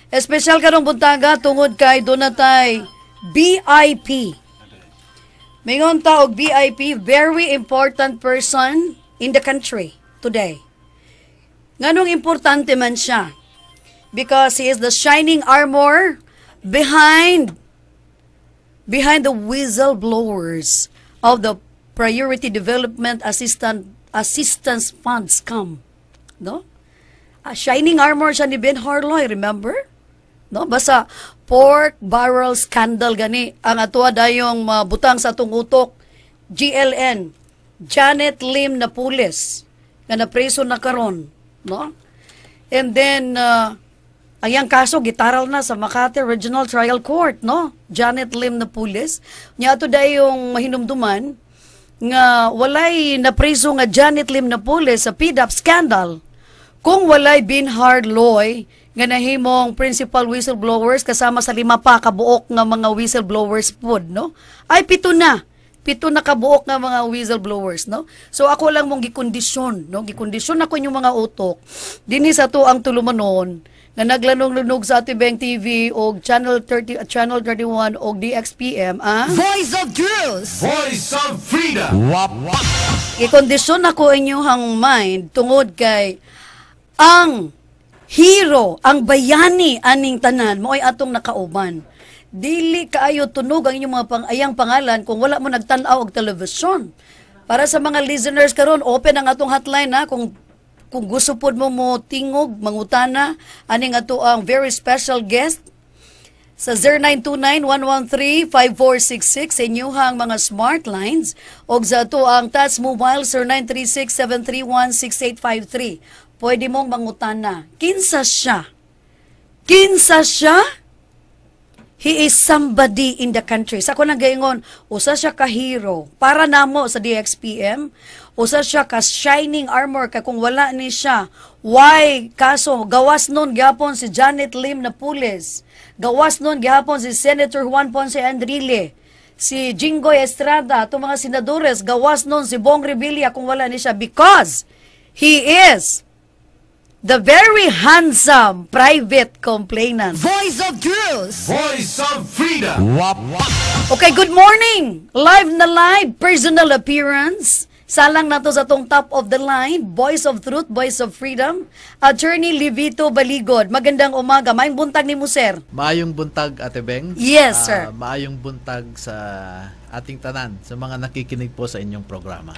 Espesyal karong buntaga tungod kay Donatay BIP. Mayon ta og BIP, very important person in the country today. Nganong importante man siya? Because he is the shining armor behind the whistleblowers of the Priority Development Assistance Funds scam. No? A shining armor siya ni Ben Harloy, remember? No, basta pork barrel scandal gani ang atoa dayong butang sa atong utok. GLN, Janet Lim Napules, nga napreso na karon, no? And then ayang kaso gitaral na sa Makati Regional Trial Court, no? Janet Lim Napules, nya ato dayong mahinumduman nga walay napreso nga Janet Lim Napules sa PDAP scandal kung walay Ben Harloy nga nahimong principal whistleblowers kasama sa 5 pa kabuok nga mga whistleblowers pod, no? Ay pito na kabuok nga mga whistleblowers, no? So ako lang mong gikondisyon, no? Gikondisyon ako yung mga utok dinhi sa to ang tulumanon nga naglanog-lanog sa Atibeng TV og Channel 31 og DXPM, Voice of Truth, Voice of Freedom. Gikondisyon ako inyong mind tungod kay ang hero, ang bayani aning tanan mo ay atong nakauban. Dili kaayo tunog ang inyong mga ayang pangalan kung wala mo nagtan-aw og television. Para sa mga listeners karon, open ang atong hotline kung gusto pod mo tingog, mangutana aning ato ang very special guest sa 0929-113-5466 sa inyong mga smart lines o sa ato ang touch mobile 0936-731-6853. Pwede mong mangutana. Kinsa siya? Kinsa siya? He is somebody in the country. Sa ako nagaingon, usa siya ka hero. Para namo sa DXPM, usa siya ka shining armor. Kaya kung wala ni siya, why? Kaso, gawas nun gihapon si Janet Lim Napules. Gawas nun gihapon si Senator Juan Ponce Enrile. Si Jinggoy Estrada, itong mga senadores, gawas nun si Bong Revilla kung wala ni siya. Because he is the very handsome private complainant. Voice of Truth, Voice of Freedom. Okay, good morning! Live na live, personal appearance. Salang nato sa tong top of the line, Voice of Truth, Voice of Freedom, Attorney Livito Baligod. Magandang umaga. Maayong buntag ni mo, sir. Maayong buntag, Ate Beng. Yes, sir. Maayong buntag sa ating tanan, sa mga nakikinig po sa inyong programa.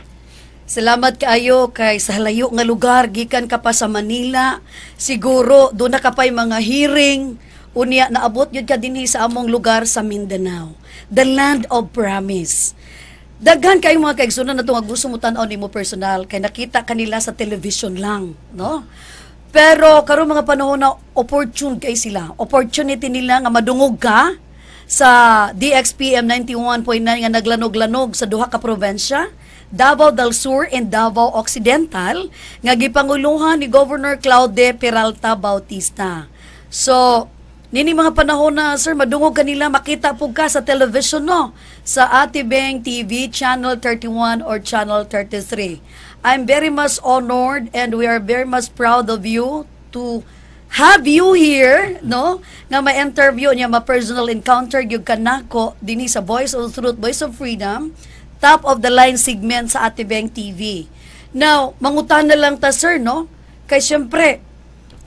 Salamat kaayo kay sa layo nga lugar, gikan ka pa sa Manila. Siguro doon na ka pa'y mga hearing. Unya naabot yun ka dinhi sa among lugar sa Mindanao. The land of promise. Daghan kayo mga kaigsunan na ito nga gusto mo tanaw ni mo personal kay nakita kanila sa television lang, no? Pero karon mga panahon na opportune kay sila. Opportunity nila nga madungog ka sa DXPM 91.9 nga naglanog-lanog sa duha ka probensya, Davao del Sur and Davao Occidental, nga gipanguluhan ni Governor Claude Peralta Bautista. So, nini mga panahon na, sir, madungog kanila, makita po ka sa television, no? Sa Atibeng TV, Channel 31 or Channel 33. I'm very much honored and we are very much proud of you to have you here, no? Nga ma-interview niya, ma-personal encounter yung kanako dini sa Voice of Truth, Voice of Freedom, top of the line segment sa Atibeng TV. Now, mangutan na lang ta, sir, no? Kay syempre,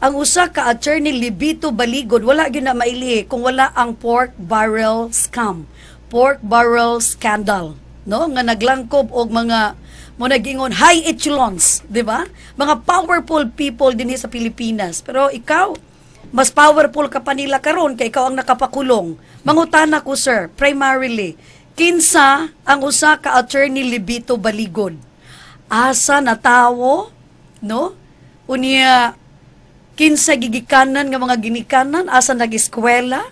ang usa ka Attorney Livito Baligod, wala gyud na maili kung wala ang pork barrel scam, pork barrel scandal, no? Nga naglangkob og mga mo nagingon high echelons, di ba? Mga powerful people dinhi sa Pilipinas. Pero ikaw, mas powerful ka pa nila karon kay ikaw ang nakapakulong. Mangutana ko, sir, primarily, kinsa ang usa ka Attorney Livito Baligod? Asa na tawo, no? Unya, kinsa gigikanan nga mga ginikanan? Asa nag-eskwela?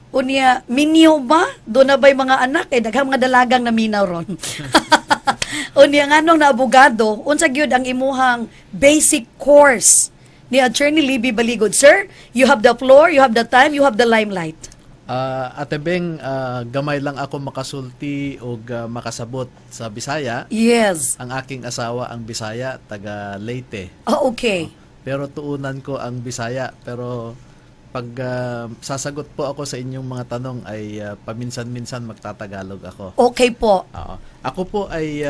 Unya, minyo ba? Doon na ba'y mga anak? Daghang mga dalagang na minaw ron. Unya, nga nung na abogado, unsa gyud ang imuhang basic course ni Attorney Libby Baligod. Sir, you have the floor, you have the time, you have the limelight. Ate Beng, gamay lang ako makasulti o makasabot sa Bisaya. Yes. Ang aking asawa ang Bisaya, taga Leyte. Oh, okay. Pero tuunan ko ang Bisaya. Pero pag sasagot po ako sa inyong mga tanong ay paminsan-minsan magtatagalog ako. Okay po. Oo. Ako po ay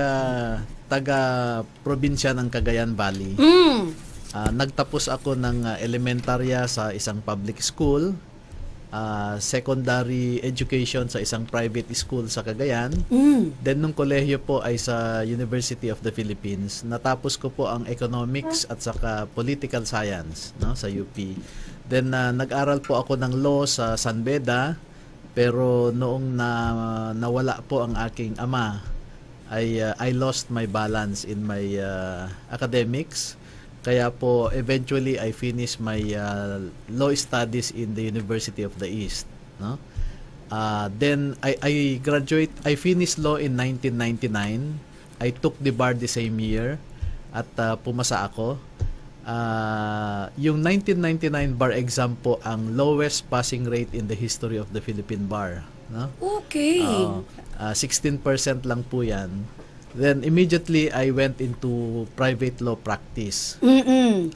taga-probinsya ng Cagayan Valley. Mm. Nagtapos ako ng elementarya sa isang public school, secondary education sa isang private school sa Cagayan. Then nung kolehiyo po ay sa University of the Philippines. Natapos ko po ang economics at saka political science, no, sa UP. Then nag-aral po ako ng law sa San Beda, pero noong nawala po ang aking ama ay I lost my balance in my academics. Kaya po eventually I finished my law studies in the University of the East, no? Then I finished law in 1999. I took the bar the same year at pumasa ako. Yung 1999 bar exam po ang lowest passing rate in the history of the Philippine bar, no? Okay. 16% lang po 'yan. Then immediately I went into private law practice.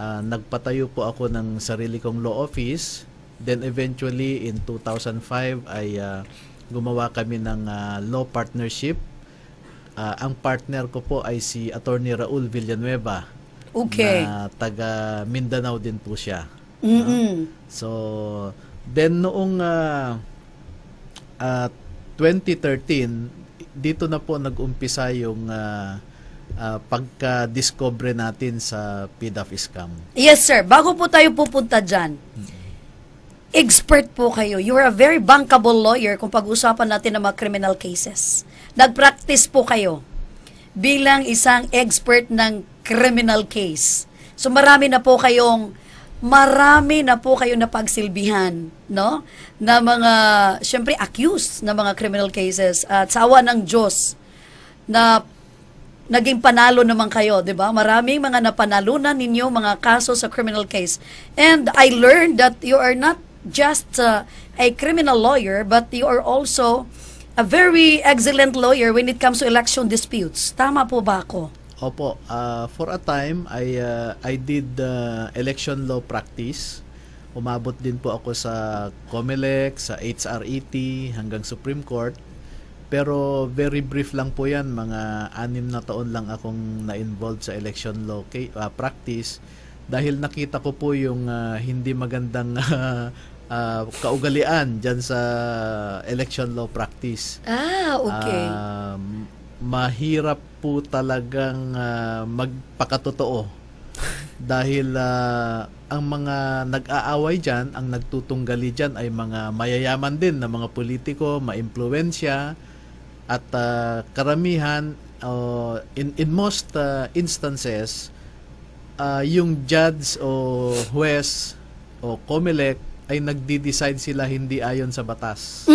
Nagpatayo po ako ng sarili kong law office. Then eventually in 2005 ay gumawa kami ng law partnership. Ang partner ko po ay si Attorney Raul Villanueva. Okay. Na taga Mindanao din po siya. So then noong 2013 dito na po nag-umpisa yung pagka-discover natin sa PDAF scam. Yes, sir. Bago po tayo pupunta dyan, expert po kayo. You're a very bankable lawyer kung pag-usapan natin ng mga criminal cases. Nag-practice po kayo bilang isang expert ng criminal case. So marami na po kayong napagsilbihan, no? Na mga, syempre, accused na mga criminal cases. At sa awa ng Diyos, na naging panalo naman kayo, di ba? Maraming mga napanalunan ninyo, mga kaso sa criminal case. And I learned that you are not just a criminal lawyer, but you are also a very excellent lawyer when it comes to election disputes. Tama po ba ako? Opo, for a time I did election law practice. Umabot din po ako sa COMELEC, sa HRET hanggang Supreme Court. Pero very brief lang po 'yan, mga 6 na taon lang akong na-involved sa election law practice dahil nakita ko po yung hindi magandang kaugalian diyan sa election law practice. Okay. Mahirap po talagang magpakatotoo dahil ang mga nag-aaway dyan, ang nagtutunggali dyan ay mga mayayaman din na mga politiko, maimpluwensya at karamihan in most instances yung judge o huwes o COMELEC ay nagdi-decide sila hindi ayon sa batas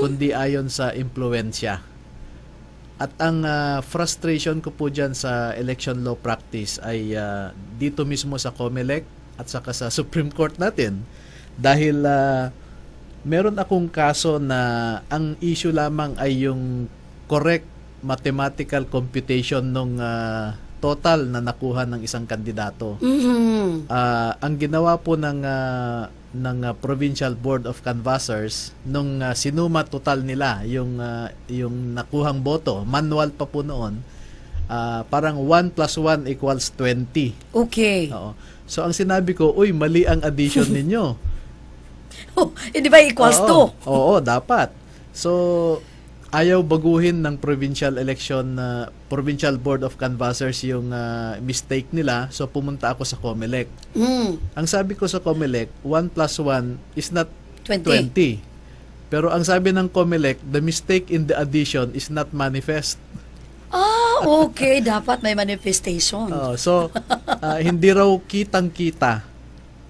kundi ayon sa impluwensya. At ang frustration ko po dyan sa election law practice ay dito mismo sa COMELEC at saka sa Supreme Court natin. Dahil meron akong kaso na ang issue lamang ay yung correct mathematical computation ng total na nakuha ng isang kandidato. Ang ginawa po ng Provincial Board of Canvassers nung sinuma total nila yung nakuhang boto, manual pa po noon, parang 1 + 1 = 20. Okay. Oo. So ang sinabi ko, uy, mali ang addition ninyo. Di ba equals to? Oo, dapat. So ayaw baguhin ng Provincial Board of Canvassers yung mistake nila, so pumunta ako sa COMELEC. Ang sabi ko sa COMELEC, 1 + 1 is not 20. Pero ang sabi ng COMELEC, the mistake in the addition is not manifest. Okay. Dapat may manifestation. So hindi raw kitang-kita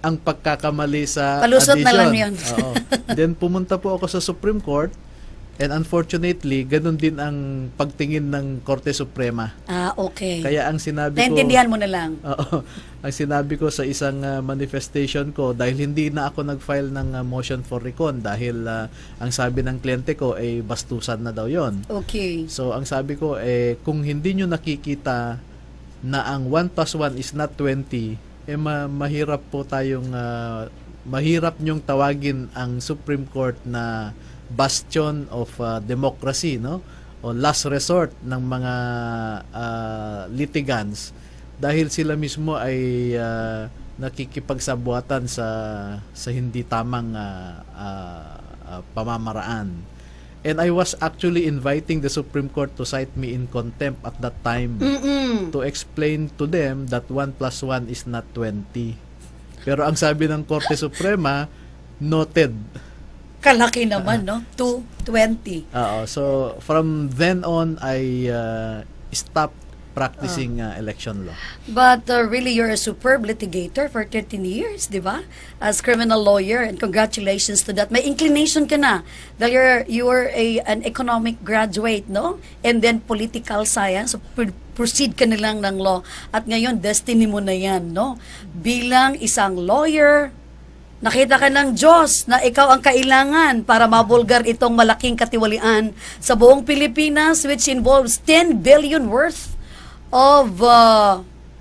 ang pagkakamali sa Palusot addition. na lang yun. Then pumunta po ako sa Supreme Court. And unfortunately, ganun din ang pagtingin ng Korte Suprema. Okay. Kaya ang sinabi ko... Naintindihan mo na lang. Ang sinabi ko sa isang manifestation ko, dahil hindi na ako nag-file ng motion for recon dahil ang sabi ng kliyente ko ay bastusan na daw yon. Okay. So ang sabi ko, kung hindi nyo nakikita na ang 1 + 1 is not 20, mahirap po tayong mahirap nyong tawagin ang Supreme Court na bastion of democracy, no? O last resort ng mga litigants dahil sila mismo ay nakikipagsabuatan sa hindi tamang pamamaraan. And I was actually inviting the Supreme Court to cite me in contempt at that time to explain to them that 1 plus 1 is not 20. Pero ang sabi ng Korte Suprema, noted. Kalaki naman, no? 220. So from then on, I stopped practicing election law. But really, you're a superb litigator for 13 years, di ba? As criminal lawyer, and congratulations to that. May inclination ka na dahil you're an economic graduate, no? And then political science. So, proceed ka na lang ng law. At ngayon, destiny mo na yan, no? Bilang isang lawyer, nakita ka ng Diyos na ikaw ang kailangan para mabulgar itong malaking katiwalian sa buong Pilipinas, which involves 10 billion worth of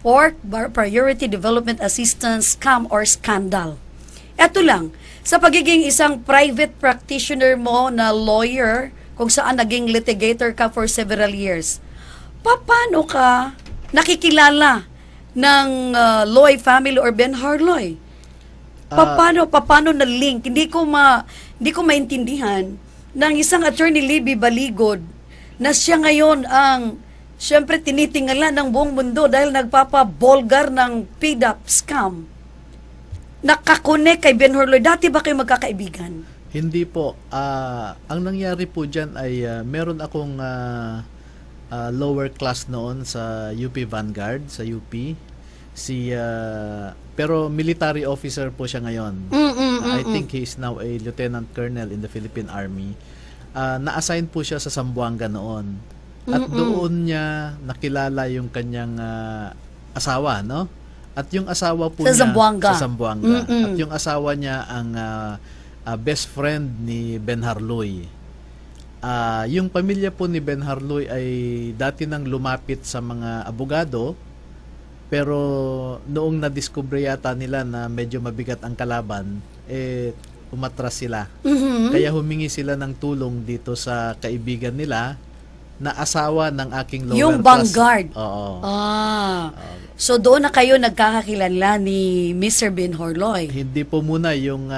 Port Priority Development Assistance scam or scandal. Ito lang, sa pagiging isang private practitioner mo na lawyer, kung saan naging litigator ka for several years, paano ka nakikilala ng Loy family or Ben-Hur Loy? Paano na link? Hindi ko maintindihan ng isang attorney Libby Baligod na siya ngayon ang siyempre tinitingala ng buong mundo dahil nagpapabolgar ng PDAP scam. Nakakonek kay Ben-Hur Loy. Dati ba kayo magkakaibigan? Hindi po. Ang nangyari po dyan ay meron akong lower class noon sa UP Vanguard, sa UP. Pero military officer po siya ngayon. I think he is now a lieutenant colonel in the Philippine Army. Na-assign po siya sa Zamboanga noon. At doon niya nakilala yung kanyang asawa, no? At yung asawa po sa niya Zamboanga. sa Zamboanga. At yung asawa niya ang best friend ni Ben-Hur Loy. Yung pamilya po ni Ben-Hur Loy ay dati nang lumapit sa mga abogado, pero noong nadiskubre yata nila na medyo mabigat ang kalaban, umatras sila. Kaya humingi sila ng tulong dito sa kaibigan nila na asawa ng aking lower Yung class. Vanguard. Oo. So doon na kayo nagkakakilala ni Mr. Ben-Hur Loy. Hindi po muna yung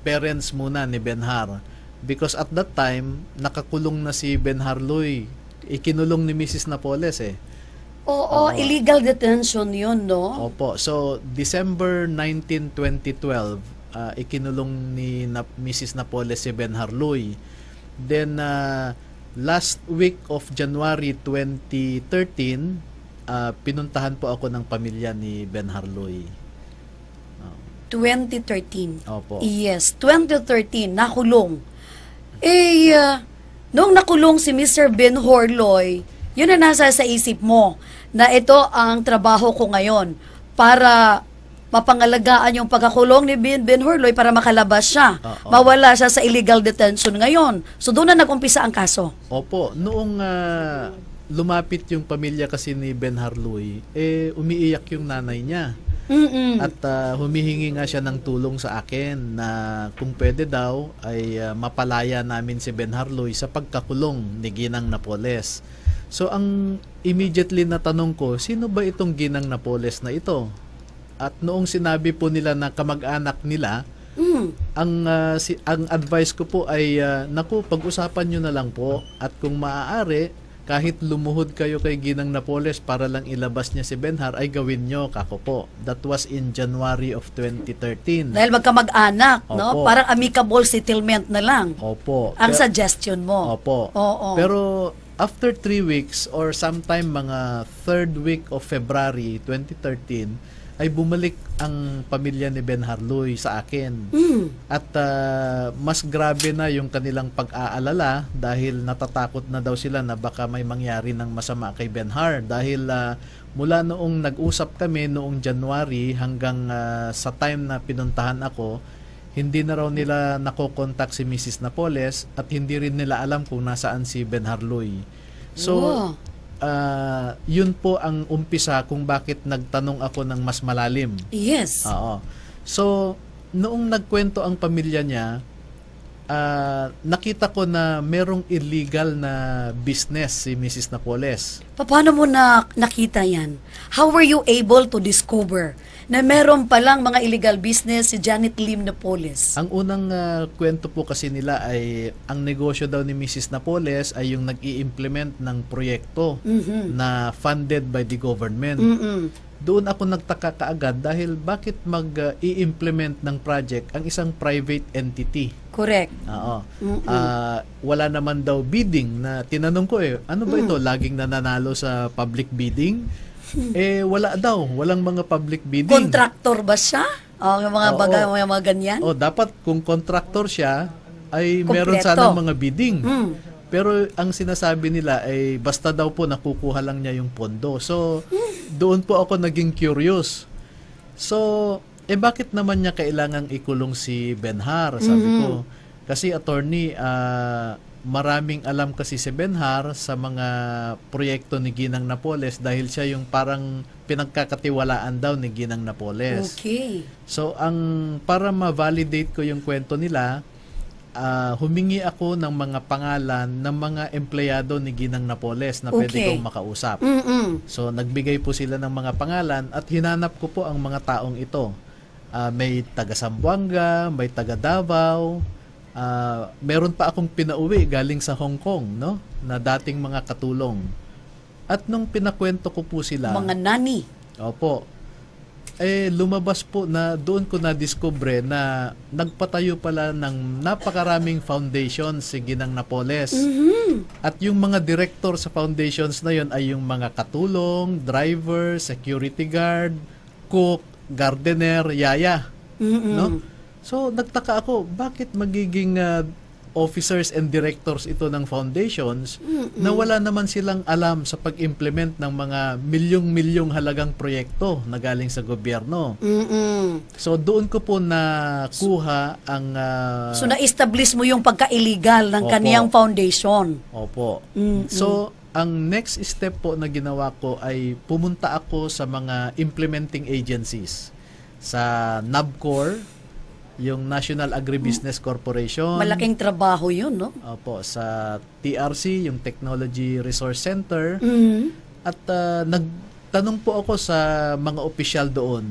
parents muna ni Ben-Hur. Because at that time, nakakulong na si Ben-Hur Loy. Ikinulong ni Mrs. Napoles Oo, illegal detention yun, no? Opo. So, December 19, 2012, ikinulong ni Mrs. Napoles si Ben-Hur Loy. Then, last week of January 2013, pinuntahan po ako ng pamilya ni Ben-Hur Loy. 2013. Opo. Yes, 2013, nakulong. Noong nakulong si Mr. Ben-Hur Loy, yun na nasa sa isip mo na ito ang trabaho ko ngayon para mapangalagaan yung pagkakulong ni Ben-Hur Loy para makalabas siya. Mawala siya sa illegal detention ngayon. So doon na nag-umpisa ang kaso. Opo. Noong lumapit yung pamilya kasi ni Ben-Hur Loy, umiiyak yung nanay niya. At humihingi nga siya ng tulong sa akin na kung pwede daw ay mapalaya namin si Ben-Hur Loy sa pagkakulong ni Ginang Napoles. So ang immediately na tanong ko, sino ba itong Ginang Napoles na ito? At noong sinabi po nila na kamag-anak nila, ang advice ko po ay naku, pag-usapan nyo na lang po at kung maaari, kahit lumuhod kayo kay Ginang Napoles para lang ilabas niya si Ben-Hur, ay gawin nyo, kako po. That was in January of 2013. Dahil magkamag-anak, no? Opo. Parang amicable settlement na lang. Opo. Ang suggestion mo. Opo. Oo. Pero after 3 weeks or sometime mga 3rd week of February 2013, ay bumalik ang pamilya ni Ben-Hur Loy sa akin. At mas grabe na yung kanilang pag-aalala dahil natatakot na daw sila na baka may mangyari ng masama kay Ben-Hur. Dahil mula noong nag-usap kami noong January hanggang sa time na pinuntahan ako, hindi na raw nila nakokontak si Mrs. Napoles at hindi rin nila alam kung nasaan si Ben-Hur Loy. So, yun po ang umpisa kung bakit nagtanong ako ng mas malalim. Yes. Oo. So, noong nagkwento ang pamilya niya, nakita ko na merong illegal na business si Mrs. Napoles. Paano mo nakita yan? How were you able to discover na meron palang mga illegal business si Janet Lim Napoles? Ang unang kwento po kasi nila ay ang negosyo daw ni Mrs. Napoles ay yung nag-i-implement ng proyekto na funded by the government. Doon ako nagtaka kaagad dahil bakit mag-i-implement ng project ang isang private entity? Correct. Oo. Wala naman daw bidding na tinanong ko ano ba ito? Laging nananalo sa public bidding? Wala daw. Walang mga public bidding. Contractor ba siya? Yung mga ganyan? Dapat kung contractor siya, ay Kompleto. meron sana mga bidding. Pero ang sinasabi nila ay basta daw po nakukuha lang niya yung pondo. So, doon po ako naging curious. So, bakit naman niya kailangang ikulong si Benhar? Sabi ko. Kasi attorney, maraming alam kasi si Benhar sa mga proyekto ni Ginang Napoles dahil siya yung parang pinagkakatiwalaan daw ni Ginang Napoles. Okay. So, para ma-validate ko yung kwento nila, humingi ako ng mga pangalan ng mga empleyado ni Ginang Napoles na pwede kong makausap. So, nagbigay po sila ng mga pangalan at hinanap ko po ang mga taong ito. May taga Zamboanga, may taga Davao, meron pa akong pinauwi galing sa Hong Kong, no? Na dating mga katulong. At nung pinakwento ko po sila, Mga nani. opo, lumabas po na doon ko na-discover na nagpatayo pala ng napakaraming foundations si Ginang Napoles. At yung mga director sa foundations na yon ay yung mga katulong, driver, security guard, cook, gardener, yaya. No? So, nagtaka ako, bakit magiging officers and directors ito ng foundations na wala naman silang alam sa pag-implement ng mga milyong-milyong halagang proyekto na galing sa gobyerno. So, doon ko po nakuha ang... So, na-establish mo yung pagka-illegal ng Opo. kaniyang foundation. Opo. So, ang next step po na ginawa ko ay pumunta ako sa mga implementing agencies. Sa NABCOR, yung National Agribusiness Corporation. Malaking trabaho yun, no? Opo, sa TRC, yung Technology Resource Center. At nagtanong po ako sa mga opisyal doon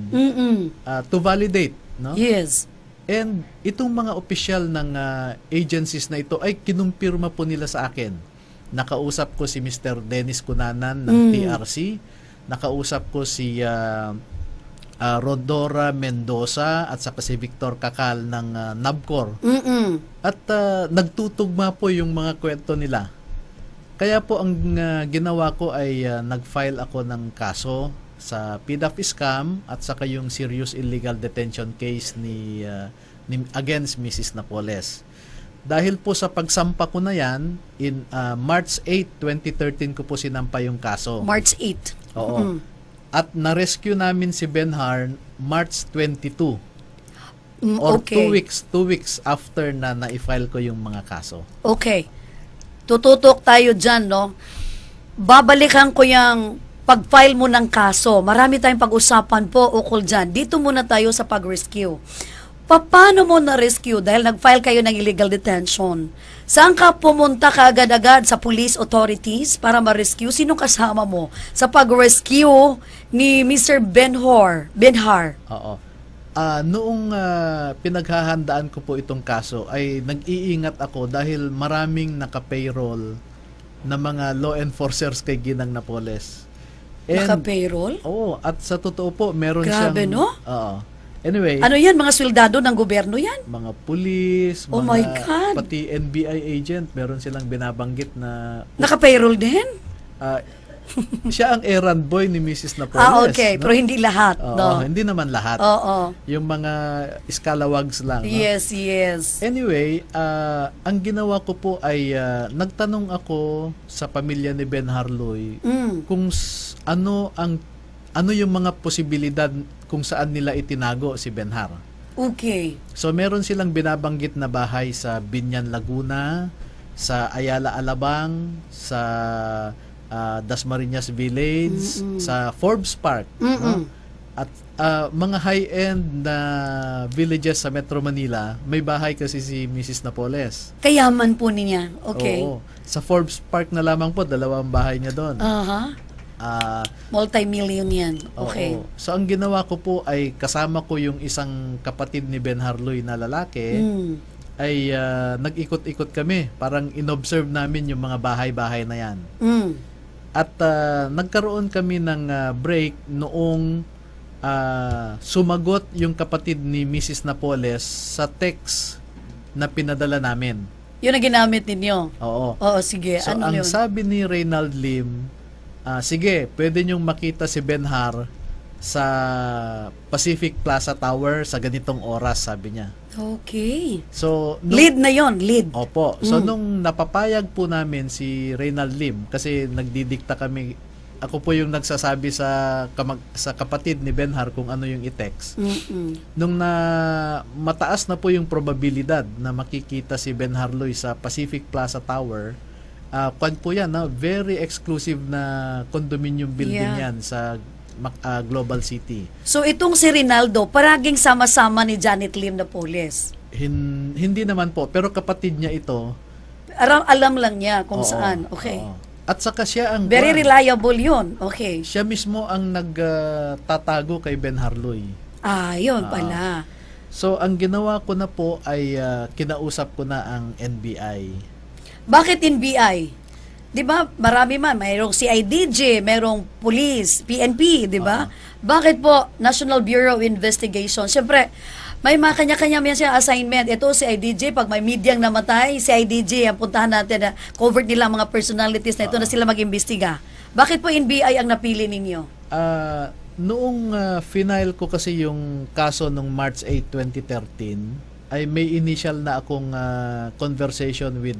to validate, no? Yes. And itong mga opisyal ng agencies na ito ay kinumpirma po nila sa akin. Nakausap ko si Mr. Dennis Cunanan ng TRC. Nakausap ko si Rodora Mendoza at saka si Victor Kakal ng NABCOR. At nagtutugma po yung mga kwento nila. Kaya po ang ginawa ko ay nag-file ako ng kaso sa PDAP scam at saka yung serious illegal detention case ni against Mrs. Napoles. Dahil po sa pagsampa ko na yan, in March 8, 2013 ko po sinampa yung kaso. March 8. Oo. At na-rescue namin si Benhar March 22. Or Okay. 2 weeks after na na-file ko yung mga kaso. Okay. Tututok tayo dyan, no? Babalikan ko yung pag-file mo ng kaso. Marami tayong pag-usapan po ukol dyan. Dito muna tayo sa pag-rescue. Paano mo na-rescue? Dahil nag-file kayo ng illegal detention. Saan ka pumunta kaagad-agad sa police authorities para ma-rescue? Sino kasama mo sa pag-rescue ni Mr. Benhar? Oo. Noong pinaghahandaan ko po itong kaso ay nag-iingat ako dahil maraming naka-payroll na mga law enforcers kay Ginang Napoles. Naka-payroll? Oo, at sa totoo po meron Grabe, siyang... no? Oo. Anyway, Ano yan? Mga swildado ng gobyerno yan? mga pulis, Oh mga, my God. pati NBI agent, meron silang binabanggit na Naka-payroll din? siya ang errand boy ni Mrs. Napoles. Okay. no? Pero hindi lahat, Oo, no? hindi naman lahat. Oo. Yung mga scalawags lang. No? Yes. Anyway, ang ginawa ko po ay nagtanong ako sa pamilya ni Ben Harloy kung ano yung mga posibilidad kung saan nila itinago si Benhar. Okay. So meron silang binabanggit na bahay sa Binyan, Laguna, sa Ayala, Alabang, sa Dasmariñas Village, sa Forbes Park. No? At mga high-end na villages sa Metro Manila, may bahay kasi si Mrs. Napoles. Kayaman po niya. Okay. Oo. Sa Forbes Park na lamang po, 2 bahay niya doon. Aha. Ah, Multi-million yan. Okay. oo. So ang ginawa ko po ay kasama ko yung isang kapatid ni Ben Harloy na lalaki, Mm. ay nag-ikot-ikot kami. Parang inobserve namin yung mga bahay-bahay na yan. Mm. At nagkaroon kami ng break noong sumagot yung kapatid ni Mrs. Napoles sa text na pinadala namin. Yun ang ginamit ninyo. Oo. Oo, sige. So, Ano ang yun? sabi ni Reynald Lim, sige, pwede niyong makita si Benhar sa Pacific Plaza Tower sa ganitong oras, sabi niya. Okay. So, Lead na yon, lead. Opo. So, nung napapayag po namin si Reynald Lim, kasi nagdidikta kami, ako po yung nagsasabi sa kapatid ni Benhar kung ano yung i-text. Mm-mm. Nung mataas na po yung probabilidad na makikita si Ben Harloy sa Pacific Plaza Tower, kwan po yan, very exclusive na condominium building Yeah. yan sa Global City. So itong si Rinaldo, paraging sama-sama ni Janet Lim Napoles. Hindi naman po, pero kapatid niya ito. Alam lang niya kung Oo, saan. Okay. oo. At saka siya ang Very reliable yun. Okay. siya mismo ang nagtatago kay Ben Harloy. Yun pala. So ang ginawa ko na po ay kinausap ko na ang NBI. Bakit NBI? 'Di ba? Marami man, mayroong CIDG, mayroong police, PNP, 'di ba? Bakit po National Bureau of Investigation? Siyempre, may mga kanya-kanya yan siyang assignment. Ito si IDJ, pag may medyang namatay, si IDJ ang puntahan natin na covered nila ang mga personalities na ito na sila mag-imbestiga. Bakit po NBI ang napili ninyo? Noong final ko kasi yung kaso nung March 8, 2013, ay may initial na akong conversation with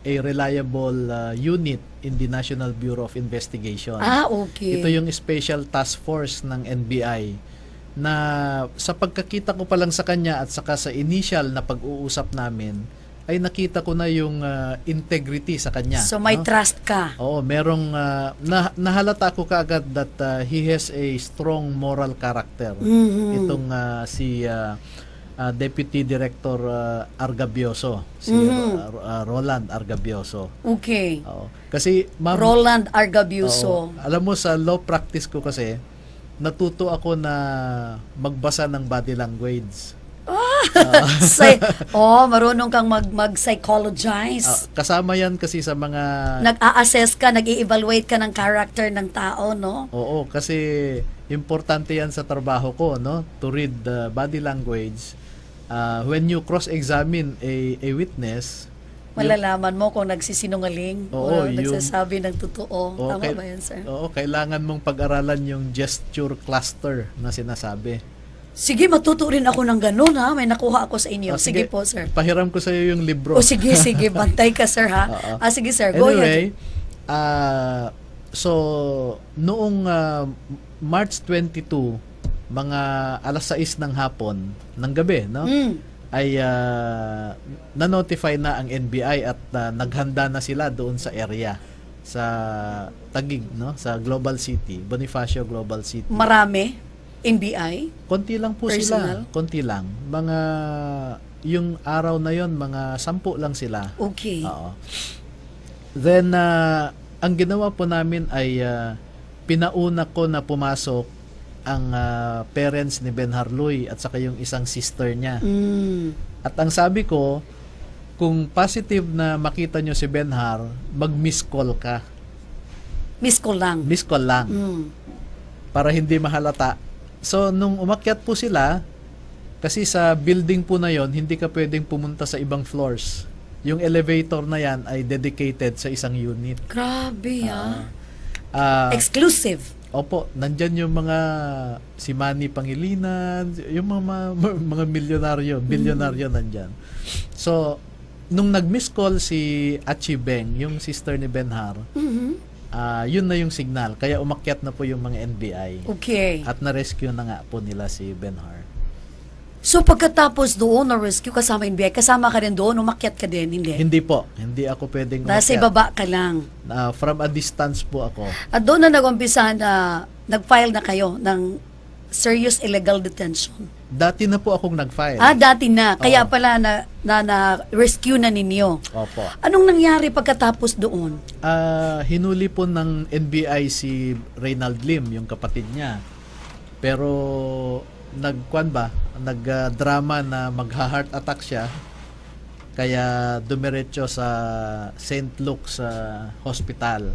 a reliable unit in the National Bureau of Investigation. Okay. Ito yung special task force ng NBI na sa pagkakita ko pa lang sa kanya at saka sa initial na pag-uusap namin, ay nakita ko na yung integrity sa kanya. So may no? trust ka. Oo, merong nahalata ko kaagad that he has a strong moral character. Mhm. Itong si Deputy Director Argabioso, si Roland Argabioso. Okay. Oo. Kasi ma'am, Roland Argabuso. alam mo sa law practice ko kasi natuto ako na magbasa ng body language. Marunong kang mag-psychologize. Kasama yan kasi sa mga Nag-a-assess ka, nag-i-evaluate ka ng character ng tao, no? Oo, kasi importante yan sa trabaho ko, no? To read the body language. When you cross-examine a witness, Malalaman mo kung nagsisinungaling Oo, o nagsasabi ng totoo. Tama kay- ba yan, sir? kailangan mong pag-aralan yung gesture cluster na sinasabi. Sige, matuto rin ako ng ganun, ha? May nakuha ako sa inyo. Sige po, sir. Pahiram ko sa iyo yung libro. O sige, bantay ka, sir, ha? Oo. Sige, sir, go ahead. Anyway, so noong March 22, mga alas 6 ng hapon, ng gabi, no? Ay na-notify na ang NBI at naghanda na sila doon sa area sa Taguig, no? Sa Global City, Bonifacio Global City. Marami? NBI? Konti lang po Personal? sila, konti lang. Mga yung araw na yon, mga 10 lang sila. Okay. Oo. Then ang ginawa po namin ay pinauna ko na pumasok ang parents ni Ben Harloy at saka yung isang sister niya. At ang sabi ko, kung positive na makita nyo si Benhar, mag-miss call ka. Miss ko lang. Miss call lang. Para hindi mahalata. So, nung umakyat po sila, kasi sa building po na yon, hindi ka pwedeng pumunta sa ibang floors. Yung elevator na yan ay dedicated sa isang unit. Grabe, ha? Ah, Exclusive. Opo, nandyan yung mga si Manny Pangilinan, yung mga milyonaryo, bilyonaryo nandyan. So, nung nag-miss call si Achi Beng, yung sister ni Benhar, yun na yung signal. Kaya umakyat na po yung mga NBI. Okay. At na-rescue na nga po nila si Benhar. So, pagkatapos doon, na-rescue kasama NBI, kasama ka rin doon, umakyat ka din, hindi? Hindi po. Hindi ako pwedeng Nasa umakyat. ibaba ka lang. From a distance po ako. At doon na nag-umpisa na nag-file na kayo ng serious illegal detention. Dati na po akong nag-file. Dati na. Kaya Oo. pala na-rescue na ninyo. Opo. Anong nangyari pagkatapos doon? Hinuli po ng NBI si Reynald Lim, yung kapatid niya. Pero nagdrama na magha-heart attack siya. Kaya dumiretso sa St. Luke's Hospital.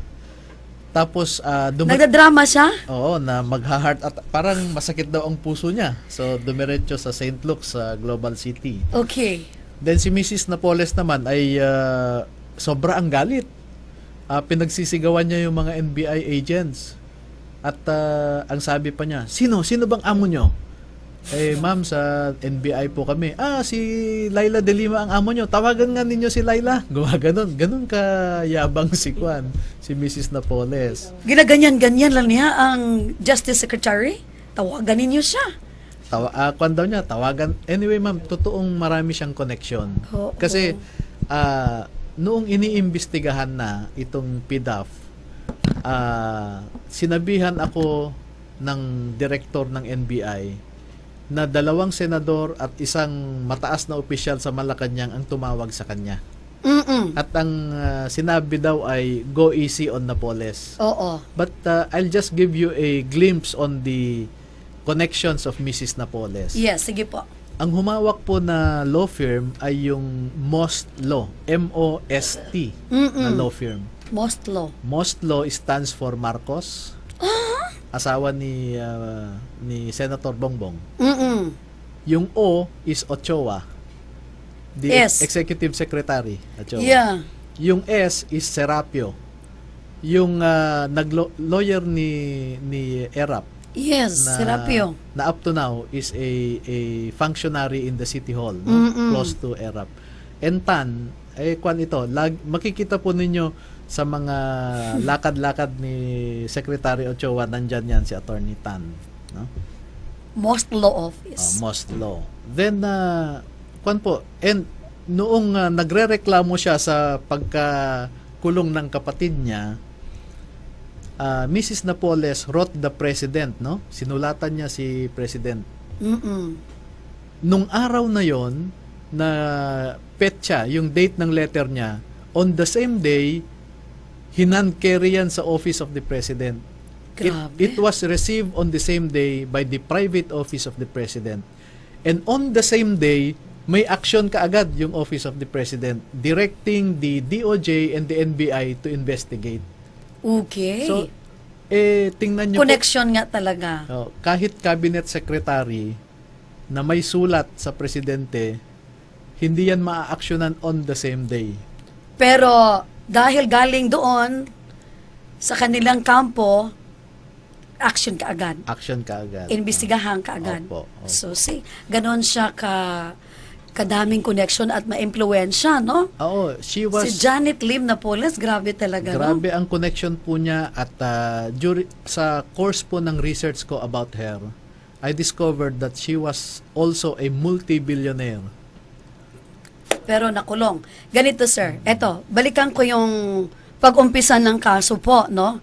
Tapos Nagdadrama siya? Oo, na magha-heart attack. Parang masakit daw ang puso niya. So dumiretso sa St. Luke's Global City. Okay. Then si Mrs. Napoles naman ay sobra ang galit. Pinagsisigawan niya yung mga NBI agents. At ang sabi pa niya, Sino bang amo nyo? Ma'am, sa NBI po kami. Si Laila de Lima ang amo nyo. Tawagan nga ninyo si Laila. Gumaganon. Ganun ka yabang si Mrs. Napoles. Ginaganyan-ganyan lang niya ang Justice Secretary? Tawagan ninyo siya. Kwan daw niya, tawagan. Anyway, ma'am, totoong marami siyang connection. Oo. Kasi, noong iniimbestigahan na itong PDAF, sinabihan ako ng direktor ng NBI na 2 senador at isang mataas na opisyal sa Malacanang ang tumawag sa kanya. At ang sinabi daw ay, go easy on Napoles. Oo. But I'll just give you a glimpse on the connections of Mrs. Napoles. Yes, sige po. Ang humawak po na law firm ay yung Most Law, M-O-S-T na law firm. Most law. Most Law stands for Marcos, asawa ni Senator Bongbong. Yung O is Ochoa, the S. Executive Secretary. Ochoa. Yeah. Yung S is Serapio. Yung lawyer ni Erap Yes, Serapio. na up to now is a functionary in the City Hall, no? Close to Erap. And Tan, kwan ito, makikita po ninyo sa mga lakad-lakad ni Secretary Ochoa, nandyan yan si Attorney Tan, no? Most law office. Most Law. Then, kwan po, and noong nagrereklamo siya sa pagkakulong ng kapatid niya, Mrs. Napoles wrote the President, no? Sinulatan niya si President. Nung araw na yon na petsa, yung date ng letter niya, on the same day, hinan-carry yan sa Office of the President. Grabe. It was received on the same day by the private office of the President. And on the same day, may action kaagad yung Office of the President directing the DOJ and the NBI to investigate. Okay. So, tingnan nyo Connection nga talaga. po, kahit cabinet secretary na may sulat sa presidente, hindi yan maa-actionan on the same day. Pero dahil galing doon sa kanilang kampo, action ka agad. Action kaagad. Imbestigahan ka agad. Opo. So, ganon siya kadaming connection at ma-impluwensya, no? Oo, she was... Si Janet Lim Napoles, grabe talaga, Grabe ang connection po niya at sa course po ng research ko about her, I discovered that she was also a multi-billionaire. Pero nakulong. Ganito, sir. Eto, balikan ko yung pag-umpisa ng kaso po, no?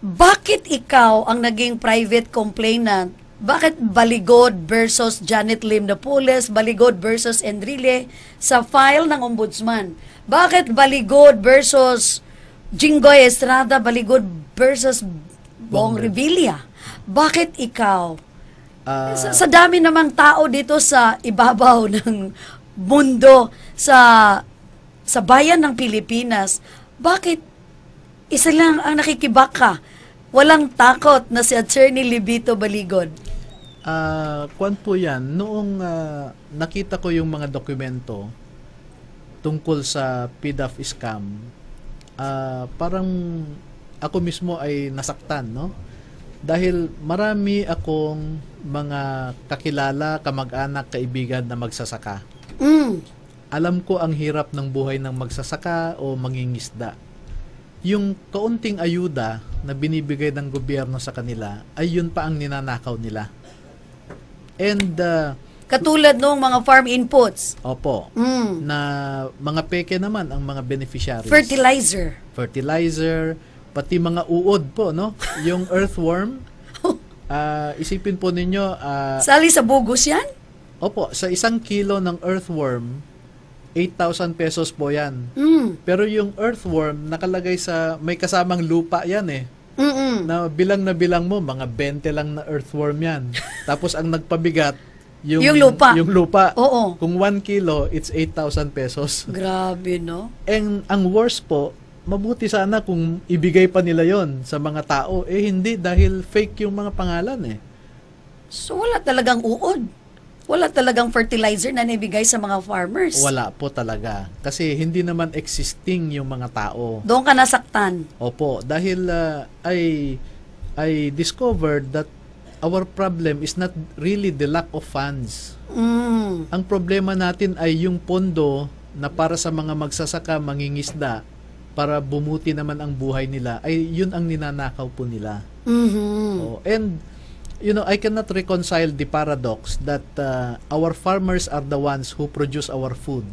Bakit ikaw ang naging private complainant? Bakit Baligod versus Janet Lim Napoles, Baligod versus Enrile sa file ng ombudsman? Bakit Baligod versus Jinggoy Estrada, Baligod versus Bong Revilla? Bakit ikaw? Sa dami namang tao dito sa ibabaw ng mundo, sa bayan ng Pilipinas, bakit isa lang ang nakikibaka? Walang takot na si Attorney Libito Baligod. Kwan po yan, noong nakita ko yung mga dokumento tungkol sa PDAF scam, parang ako mismo ay nasaktan, no? Dahil marami akong mga kakilala, kamag-anak, kaibigan na magsasaka. Alam ko ang hirap ng buhay ng magsasaka o mangingisda. Yung kaunting ayuda na binibigay ng gobyerno sa kanila, ay yun pa ang ninanakaw nila. And Katulad nung mga farm inputs. opo, na mga peke naman ang mga beneficiaries. Fertilizer. Fertilizer, pati mga uod po, no? Yung earthworm, Isipin po ninyo, Sali sa bugos yan? opo, sa 1 kilo ng earthworm, 8,000 pesos po yan. Mm. Pero yung earthworm, nakalagay sa, may kasamang lupa yan eh. Mm-mm. Na bilang mo, mga 20 lang na earthworm yan. Tapos ang nagpabigat, Yung lupa. Yung lupa. Oo. Kung 1 kilo, it's 8,000 pesos. Grabe, no? Ang worst po, mabuti sana kung ibigay pa nila yon sa mga tao. Hindi dahil fake yung mga pangalan eh. So, wala talagang uod. Wala talagang fertilizer na nibigay sa mga farmers. Wala po talaga. Kasi hindi naman existing yung mga tao. Doon ka nasaktan. Opo, dahil I discovered that our problem is not really the lack of funds. Mm. Ang problema natin ay yung pondo na para sa mga magsasaka, mangingisda, para bumuti naman ang buhay nila, ay yun ang ninanakaw po nila. Mhm. Oh, and I cannot reconcile the paradox that our farmers are the ones who produce our food,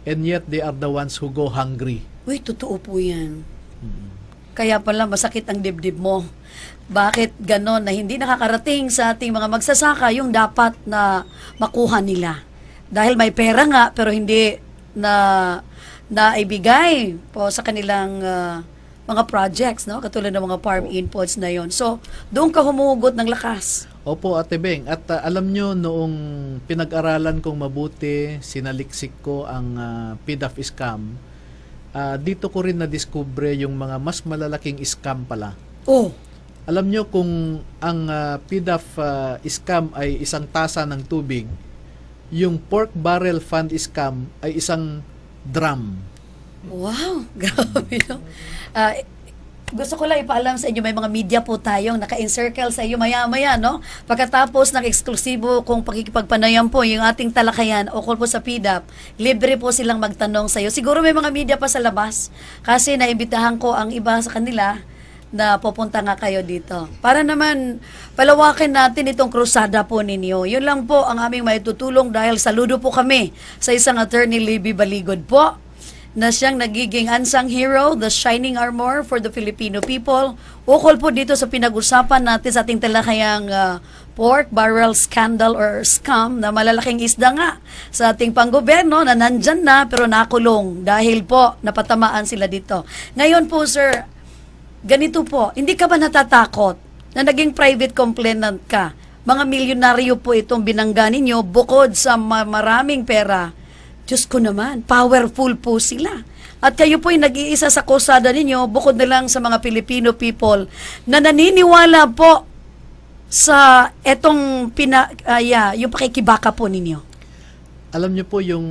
and yet they are the ones who go hungry. Uy, totoo po yan. Kaya pala masakit ang dibdib mo. Bakit ganon na hindi nakakarating sa ating mga magsasaka yung dapat na makuha nila? Dahil may pera nga pero hindi na ibigay po sa kanilang mga projects, no? Katulad ng mga farm inputs na yon. So, doon ka humuhugot ng lakas. Opo, Ate Beng. At alam nyo, noong pinag-aralan kong mabuti, sinaliksik ko ang PDAF scam, dito ko rin na-discover yung mga mas malalaking scam pala. Oh, Alam nyo kung ang PDAF scam ay isang tasa ng tubig, yung pork barrel fund scam ay isang drum. wow. Grabe, no? Gusto ko lang ipaalam sa inyo, may mga media po tayong naka-encircle sa iyo maya-maya, no? Pagkatapos ng eksklusibo kung pakikipagpanayam po yung ating talakayan o po sa PDAP, libre po silang magtanong sa iyo. Siguro may mga media pa sa labas kasi naimbitahan ko ang iba sa kanila na pupunta nga kayo dito. Para naman palawakin natin itong krusada po ninyo. Yun lang po ang aming maitutulong dahil saludo po kami sa isang attorney, Libby Baligod po, na siyang nagiging unsung hero, the shining armor for the Filipino people. Ukol po dito sa pinag-usapan natin sa ating talakayang pork barrel scandal or scam na malalaking isda nga sa ating panggoberno na nandyan na pero nakulong dahil po napatamaan sila dito. Ngayon po, sir, ganito po, hindi ka ba natatakot na naging private complainant ka? Mga milyonaryo po itong binangga ninyo bukod sa maraming pera. Diyos ko naman, powerful po sila. At kayo po'y nag-iisa sa kusada ninyo, bukod na lang sa mga Filipino people na naniniwala po sa etong yung pakikibaka po ninyo. Alam nyo po, yung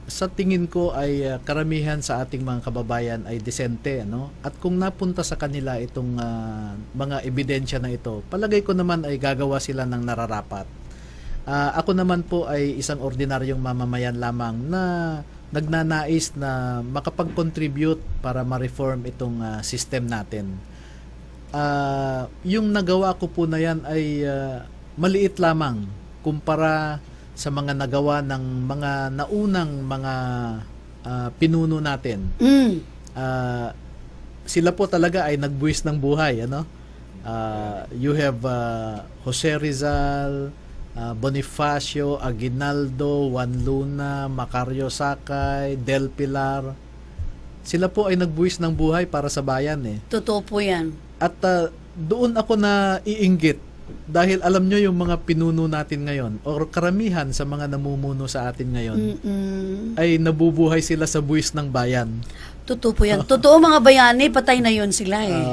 sa tingin ko ay karamihan sa ating mga kababayan ay desente, no? At kung napunta sa kanila itong mga ebidensya na ito, palagay ko naman ay gagawa sila ng nararapat. Ako naman po ay isang ordinaryong mamamayan lamang na nagnanais na makapag-contribute para ma-reform itong system natin. Yung nagawa ko po na yan ay maliit lamang kumpara sa mga nagawa ng mga naunang mga pinuno natin. Sila po talaga ay nagbuwis ng buhay, ano? You have Jose Rizal, Bonifacio, Aguinaldo, Juan Luna, Macario Sakay, Del Pilar. Sila po ay nagbuwis ng buhay para sa bayan eh. Totoo po yan. At doon ako na iinggit dahil alam nyo yung mga pinuno natin ngayon or karamihan sa mga namumuno sa atin ngayon ay nabubuhay sila sa buwis ng bayan. Totoo po yan. Totoo mga bayani, patay na yun sila eh.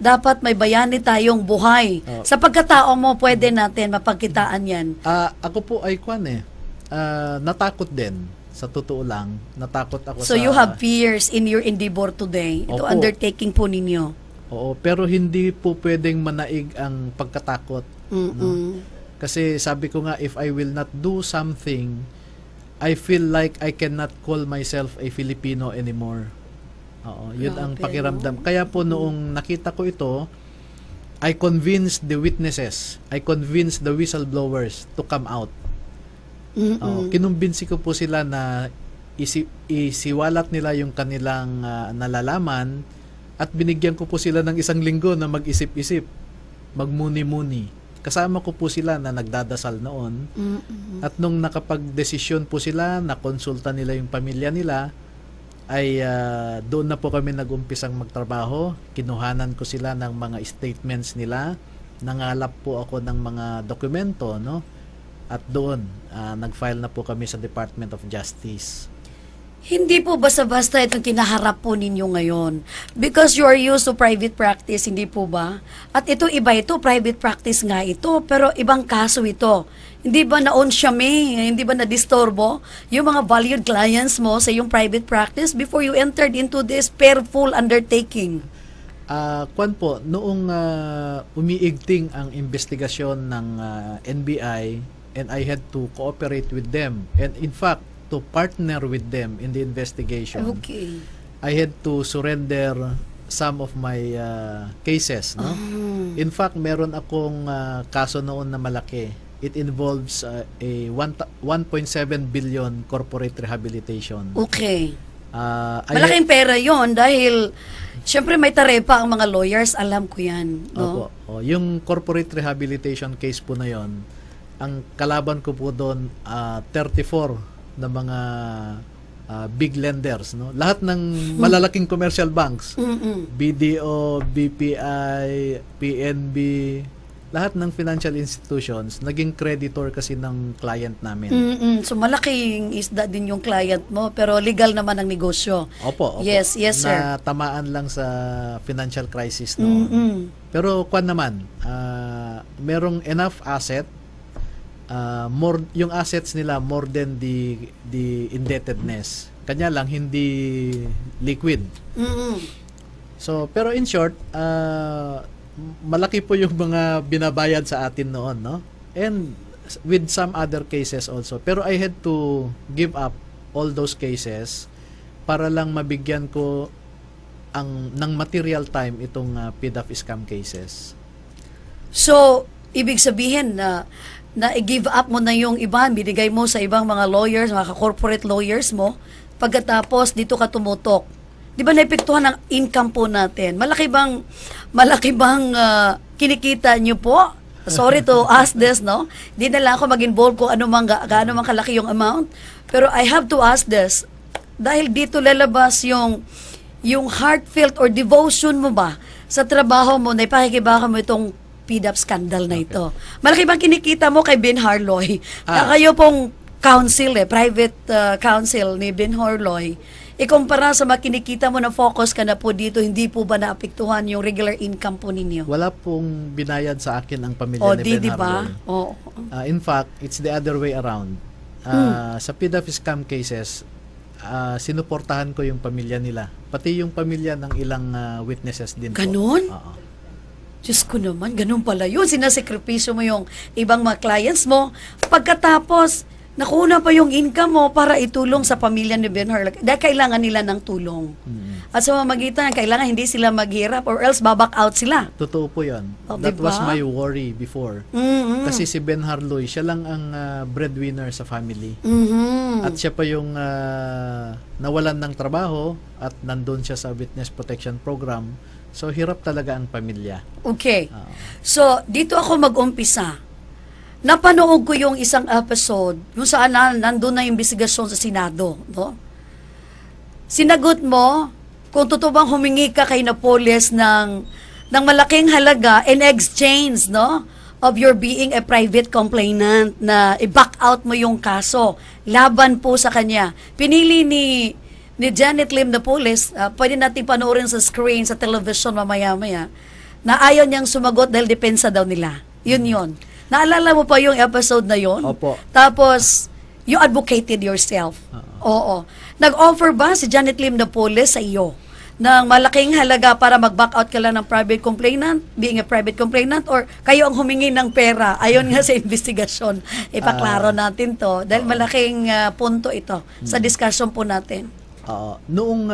Dapat may bayani tayong buhay. Sa pagkatao mo, pwede natin mapagkitaan yan. Ako po ay natakot din. Sa totoo lang, natakot ako So you have fears in your endeavor today. Ito Opo. undertaking po ninyo. Oo, pero hindi po pwedeng manaig ang pagkatakot. No? Kasi sabi ko nga, if I will not do something, I feel like I cannot call myself a Filipino anymore. Oo, yun ang pakiramdam. Kaya po noong nakita ko ito, I convinced the witnesses, I convinced the whistleblowers to come out. Kinumbinsi ko po sila na isiwalat nila yung kanilang nalalaman at binigyan ko po sila ng 1 linggo na mag-isip-isip, magmuni-muni. kasama ko po sila na nagdadasal noon. At nung nakapag-desisyon po sila, nakonsulta nila yung pamilya nila, ay doon na po kami nag-umpisang magtrabaho. Kinuhanan ko sila ng mga statements nila. Nangalap po ako ng mga dokumento, no? At doon, nag-file na po kami sa Department of Justice. Hindi po basta-basta itong kinaharap po ninyo ngayon. Because you are used to private practice, hindi po ba? At ito, iba ito, private practice nga ito, pero ibang kaso ito. Hindi ba na-on siya, hindi ba na-disturbo yung mga valued clients mo sa yung private practice before you entered into this fearful undertaking? Kwan po, noong umiigting ang investigasyon ng NBI, and I had to cooperate with them, and in fact, to partner with them in the investigation. Okay. I had to surrender some of my cases, no? In fact, meron akong kaso noon na malaki. It involves a 1.7 billion corporate rehabilitation. Okay. I Malaking pera yon dahil syempre may tarepa ang mga lawyers, alam ko yan. No? Opo. Yung corporate rehabilitation case po na yon, ang kalaban ko po doon 34 na mga big lenders, no? Lahat ng malalaking commercial banks. BDO, BPI, PNB, lahat ng financial institutions naging creditor kasi ng client namin. So malaking isda din yung client mo pero legal naman ang negosyo. Opo. Yes, sir. Natamaan lang sa financial crisis noon. Pero kwan naman, merong enough asset, yung assets nila more than the indebtedness. Kanya lang hindi liquid. So pero in short, malaki po yung mga binabayad sa atin noon, no? And with some other cases also. Pero I had to give up all those cases para lang mabigyan ko ng material time itong PDAF scam cases. So ibig sabihin na i-give up mo na yung iba, binigay mo sa ibang mga lawyers, mga corporate lawyers mo, pagkatapos dito ka tumutok. Di ba naepektuhan ang income po natin? Malaki bang kinikita nyo po? Sorry to ask this, no? Di na lang ako mag-involve kung gaano mang kalaki yung amount. Pero I have to ask this. Dahil dito lalabas yung heartfelt or devotion mo ba sa trabaho mo na ipakikibaka mo itong PDAP scandal na ito. Malaki bang kinikita mo kay Ben Harloy? Kayo pong counsel, private counsel ni Ben Harloy. Ikumpara sa makinikita mo na focus ka na po dito, hindi po ba naapektuhan yung regular income po ninyo? Wala pong binayad sa akin ang pamilya ni Ben ba? Harloy. In fact, it's the other way around. Sa PDAP scam cases, sinuportahan ko yung pamilya nila. Pati yung pamilya ng ilang witnesses din po. Ganon? Diyos ko naman, ganun pala yun. Sinasakripisyo mo yung ibang mga clients mo. Pagkatapos, nakuha pa yung income mo para itulong sa pamilya ni Ben Harloy. Dahil kailangan nila ng tulong. At sa mamagitan, kailangan hindi sila maghirap or else baback out sila. Totoo po yan. That That was my worry before. Kasi si Ben Harloy, siya lang ang breadwinner sa family. At siya pa yung nawalan ng trabaho at nandun siya sa witness protection program. So, hirap talaga ang pamilya. Okay. So, dito ako mag-umpisa. Napanood ko yung isang episode kung saan nandun na yung investigasyon sa Senado. No? Sinagot mo kung totoo bang humingi ka kay Napoles ng malaking halaga in exchange, no, of your being a private complainant na i-back out mo yung kaso laban po sa kanya. Pinili ni Janet Lim Napoles, pwede natin panoorin sa screen, sa television mamaya-maya, na ayaw niyang sumagot dahil depensa daw nila. Yun. Naalala mo pa yung episode na yun? Opo. Tapos, you advocated yourself. Oo. Nag-offer ba si Janet Lim Napoles sa iyo ng malaking halaga para mag-back out ka lang ng private complainant, being a private complainant, or kayo ang humingi ng pera? Ayon nga sa investigasyon. Ipaklaro natin to dahil malaking punto ito sa discussion po natin. Noong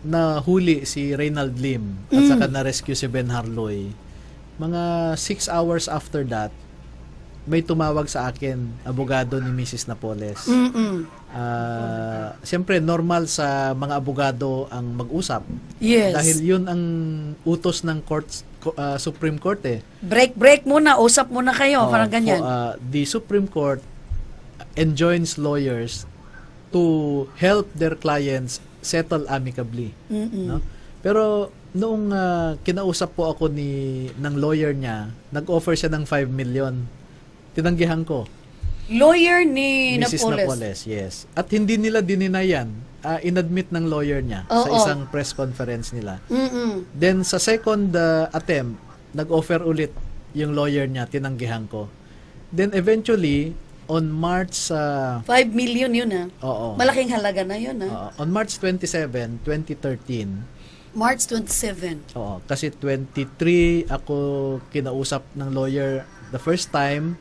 nahuli si Reynald Lim at saka na-rescue si Ben Harloy, mga 6 hours after that, may tumawag sa akin, abogado ni Mrs. Napoles. Siyempre, normal sa mga abogado ang mag-usap. Yes. Dahil yun ang utos ng Supreme Court eh. Break muna, usap muna kayo, Oo, parang ganyan. The Supreme Court enjoins lawyers to help their clients settle amicably. No? Pero noong kinausap po ako ng lawyer niya, nag-offer siya ng 5 million. Tinanggihan ko. Lawyer ni Mrs. Napoles, yes. At hindi nila dininayan. Inadmit ng lawyer niya sa Oo. isang press conference nila. Mm-mm. Then sa second attempt, nag-offer ulit yung lawyer niya, tinanggihan ko. Then eventually, on March 5 million yun oo. Malaking halaga na yun On March 27, 2013, March 27. oo, kasi 23 ako kinausap ng lawyer the first time,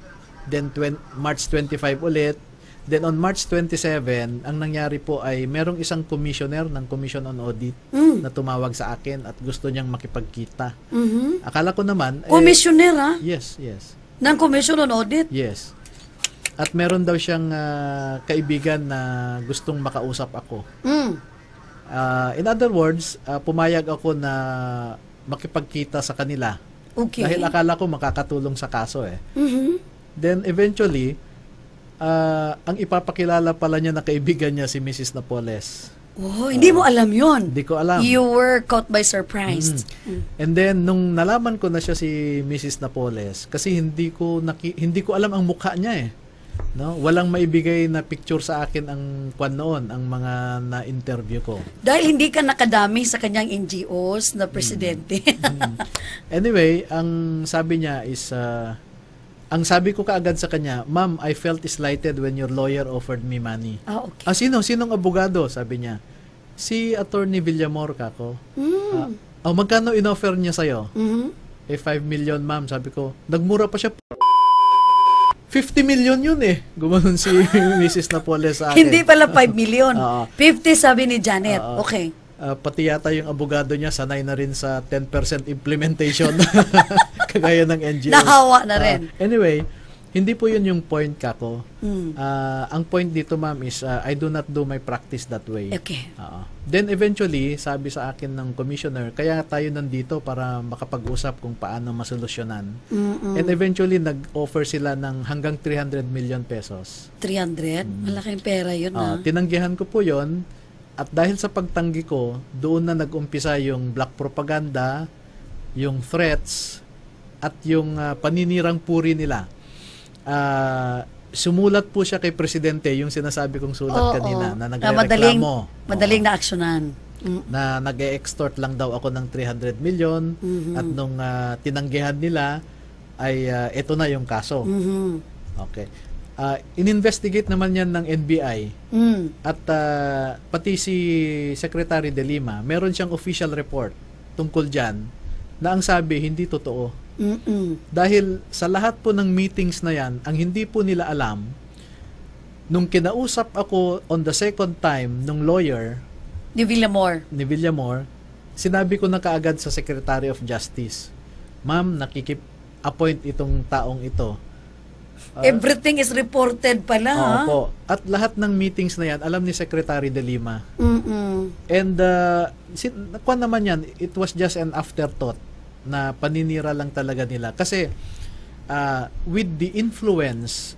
then March 25 ulit. Then on March 27, ang nangyari po ay merong isang commissioner ng Commission on Audit na tumawag sa akin at gusto niyang makipagkita. Mhm. Akala ko naman Commissioner yes. ng Commission on Audit. Yes. At meron daw siyang kaibigan na gustong makausap ako. Mm. In other words, pumayag ako na makipagkita sa kanila. Okay. Dahil akala ko makakatulong sa kaso eh. Mhm. Then eventually, ang ipapakilala pala niya na kaibigan niya si Mrs. Napoles. Oh, hindi mo alam yun. Hindi ko alam. You were caught by surprise. And then nung nalaman ko na siya si Mrs. Napoles, kasi hindi ko alam ang mukha niya eh. No, walang maibigay na picture sa akin ang kwan noon, ang mga na-interview ko. Dahil hindi ka nakadami sa kanyang NGOs na presidente. Anyway, ang sabi niya is ang sabi ko kaagad sa kanya, "Ma'am, I felt slighted when your lawyer offered me money." Okay. Sinong abogado? Sabi niya. Si Attorney Villamor kako. Mm. Magkano inoffer niya sa'yo? Mhm. 5 million, ma'am. Sabi ko, nagmura pa siya. 50 million yun eh. Gumanon si Mrs. Napoles sa akin. Hindi pala 5 million. Oo. 50 sabi ni Janet. Oo. Okay. Pati yata yung abogado niya sanay na rin sa 10% implementation kagaya ng NGOs. Nahawa na rin. Anyway, hindi po yun yung point kako. Mm. Ang point dito, ma'am, is I do not do my practice that way. Okay. Then eventually, sabi sa akin ng commissioner, kaya tayo nandito para makapag-usap kung paano masolusyonan. Mm-mm. And eventually, nag-offer sila ng hanggang 300 million pesos. 300? Malaking pera yun Tinanggihan ko po yon. At dahil sa pagtanggi ko, doon na nag-umpisa yung black propaganda, yung threats, at yung paninirang puri nila. Sumulat po siya kay Presidente, yung sinasabi kong sulat kanina, na nagreklamo. Madaling na aksyonan. Na nag-e-extort lang daw ako ng 300 million at nung tinanggihan nila ay ito na yung kaso. Okay. In-investigate naman yan ng NBI at pati si Secretary De Lima, meron siyang official report tungkol dyan na ang sabi hindi totoo. Dahil sa lahat po ng meetings na yan, ang hindi po nila alam, nung kinausap ako on the second time nung lawyer Ni Villamor, sinabi ko na kaagad sa Secretary of Justice, "Ma'am, nakikip-appoint itong taong ito." Everything is reported pala. Opo. At lahat ng meetings na yan, alam ni Secretary De Lima. And kuwan naman yan, it was just an afterthought na paninira lang talaga nila. Kasi with the influence,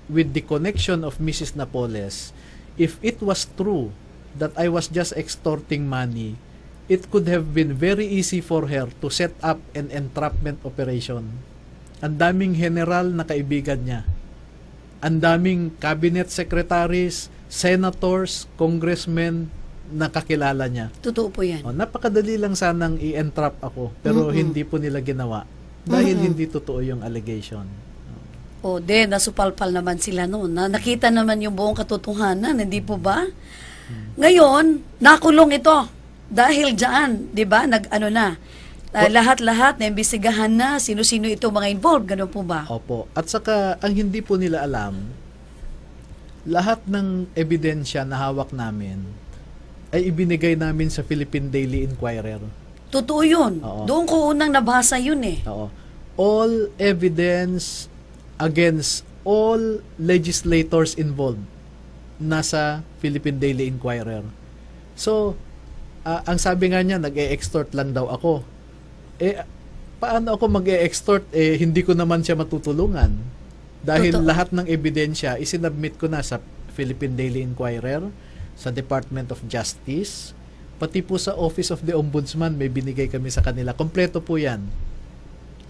with the connection of Mrs. Napoles, if it was true that I was just extorting money, it could have been very easy for her to set up an entrapment operation. Ang daming general na kaibigan niya. Ang daming cabinet secretaries, senators, congressmen na kakilala niya. Totoo po yan. Napakadali lang sanang i-entrap ako, pero hindi po nila ginawa dahil hindi totoo yung allegation. Nasupalpal naman sila noon. Nakita naman yung buong katotohanan, hindi po ba? Ngayon, nakulong ito. Dahil dyan, di ba, lahat-lahat na imbestigahan na sino-sino ito mga involved, ganun po ba? Opo. At saka, ang hindi po nila alam, lahat ng ebidensya na hawak namin ay ibinigay namin sa Philippine Daily Inquirer. Totoo yun. Oo. Doon ko unang nabasa yun eh. Oo. All evidence against all legislators involved nasa Philippine Daily Inquirer. So, ang sabi nga niya, nag-e-extort lang daw ako. paano ako mag-e-extort hindi ko naman siya matutulungan. Dahil Totoo. lahat ng ebidensya isinabmit ko na sa Philippine Daily Inquirer, sa Department of Justice, pati po sa Office of the Ombudsman may binigay kami sa kanila. Kompleto po 'yan.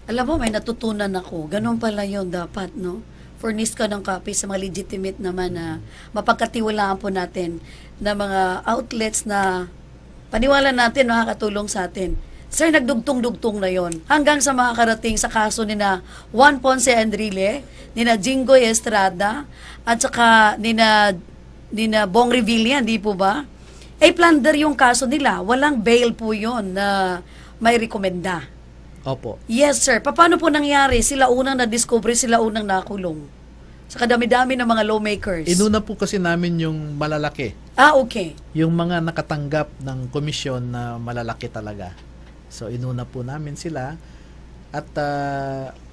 Alam mo, may natutunan ako. Ganon pala yun dapat, no? Furnish ka ng copy sa mga legitimate naman na mapagkatiwalaan po natin na mga outlets na paniwala natin makakatulong sa atin. Sir, nagdugtong-dugtong na yon hanggang sa makakarating sa kaso ni na Juan Ponce Enrile, ni na Jinggoy Estrada, at saka ni na Bong Revilla, di po ba? Plunder yung kaso nila. Walang bail po yon na may rekomenda. Opo. Yes, sir. Paano po nangyari? Sila unang na-discover, sila unang nakulong. Sa kadami-dami ng mga lawmakers. Inuna po kasi namin yung malalaki. Okay. Yung mga nakatanggap ng komisyon na malalaki talaga. So, inuna po namin sila. At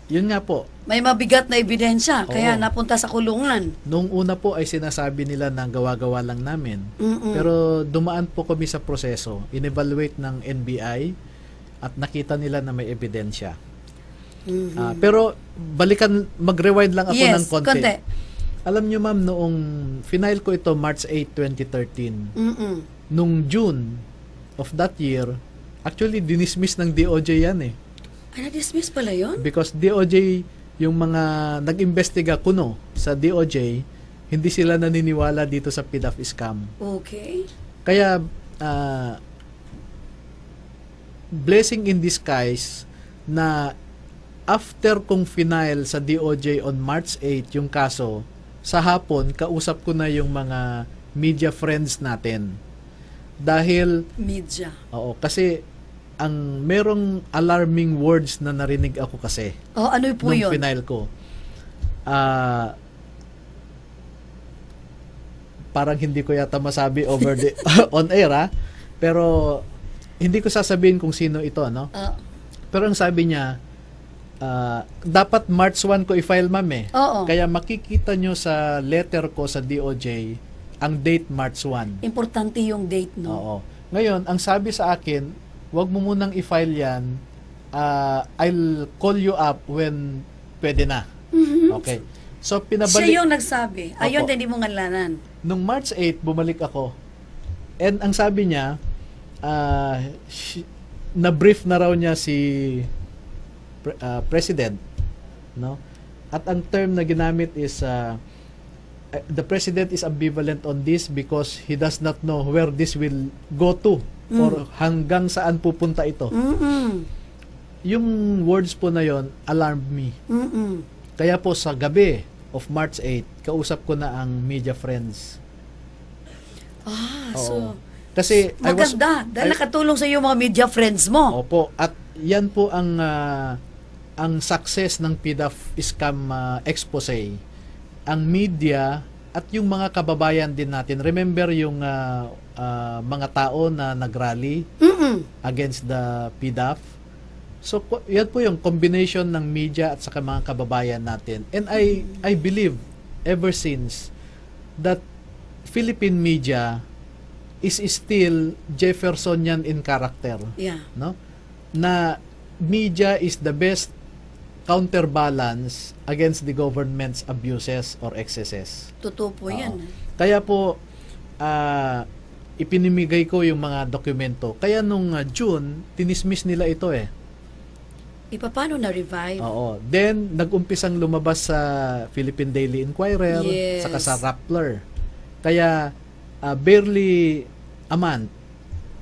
yun nga po, May mabigat na ebidensya, Oo. kaya napunta sa kulungan. nung una po ay sinasabi nila na gawa-gawa lang namin. Mm-mm. Pero dumaan po kami sa proseso. In-evaluate ng NBI at nakita nila na may ebidensya. Mhm. Pero balikan, mag-rewind lang ako Yes, ng konti. konti. Alam nyo ma'am, noong final ko ito March 8, 2013, Mm-mm. nung June of that year, actually dinismiss ng DOJ yan eh. Na-dismiss pala yun? Because DOJ, yung mga nag-imbestiga kuno sa DOJ, hindi sila naniniwala dito sa PDAF scam. Okay. Kaya, blessing in disguise na after kong final sa DOJ on March 8 yung kaso, sa hapon, kausap ko na yung mga media friends natin. Dahil, Media. kasi ang merong alarming words na narinig ako kasi Ano po nung yun? final ko. Parang hindi ko yata masabi over the on air pero hindi ko sasabihin kung sino ito, no? Pero ang sabi niya, dapat March 1 ko i-file, ma'am eh. Oo. Kaya makikita nyo sa letter ko sa DOJ ang date March 1. Importante yung date, no? Oo. Ngayon, ang sabi sa akin, wag mo munang i-file yan. I'll call you up when pwede na. Okay. So, pinabalik. Siya yung nagsabi. Ayun, Opo. hindi mo ngalanan. Nung March 8, bumalik ako. And ang sabi niya, na-brief na raw niya si President, no? At ang term na ginamit is the President is ambivalent on this because he does not know where this will go to or hanggang saan pupunta ito. Mm-mm. Yung words po na yon alarmed me. Mm-mm. Kaya po sa gabi of March 8, kausap ko na ang media friends. So, Kasi maganda. Dahil nakatulong sa iyo mga media friends mo. Opo, at yan po ang success ng PDAF scam expose. Ang media at yung mga kababayan din natin. Remember yung mga tao na nagrally Mm-mm. against the PDAF? So yan po yung combination ng media at saka mga kababayan natin. And I believe ever since that Philippine media is still Jeffersonian in character, Yeah. no? Na media is the best counterbalance against the government's abuses or excesses. Totoo po yan. Kaya po ipinimigay ko yung mga dokumento. Kaya nung June, tinismiss nila ito eh. Paano na-revive? Oo. Then, nag-umpisang lumabas sa Philippine Daily Inquirer, Yes. saka sa Rappler. Kaya, barely a month,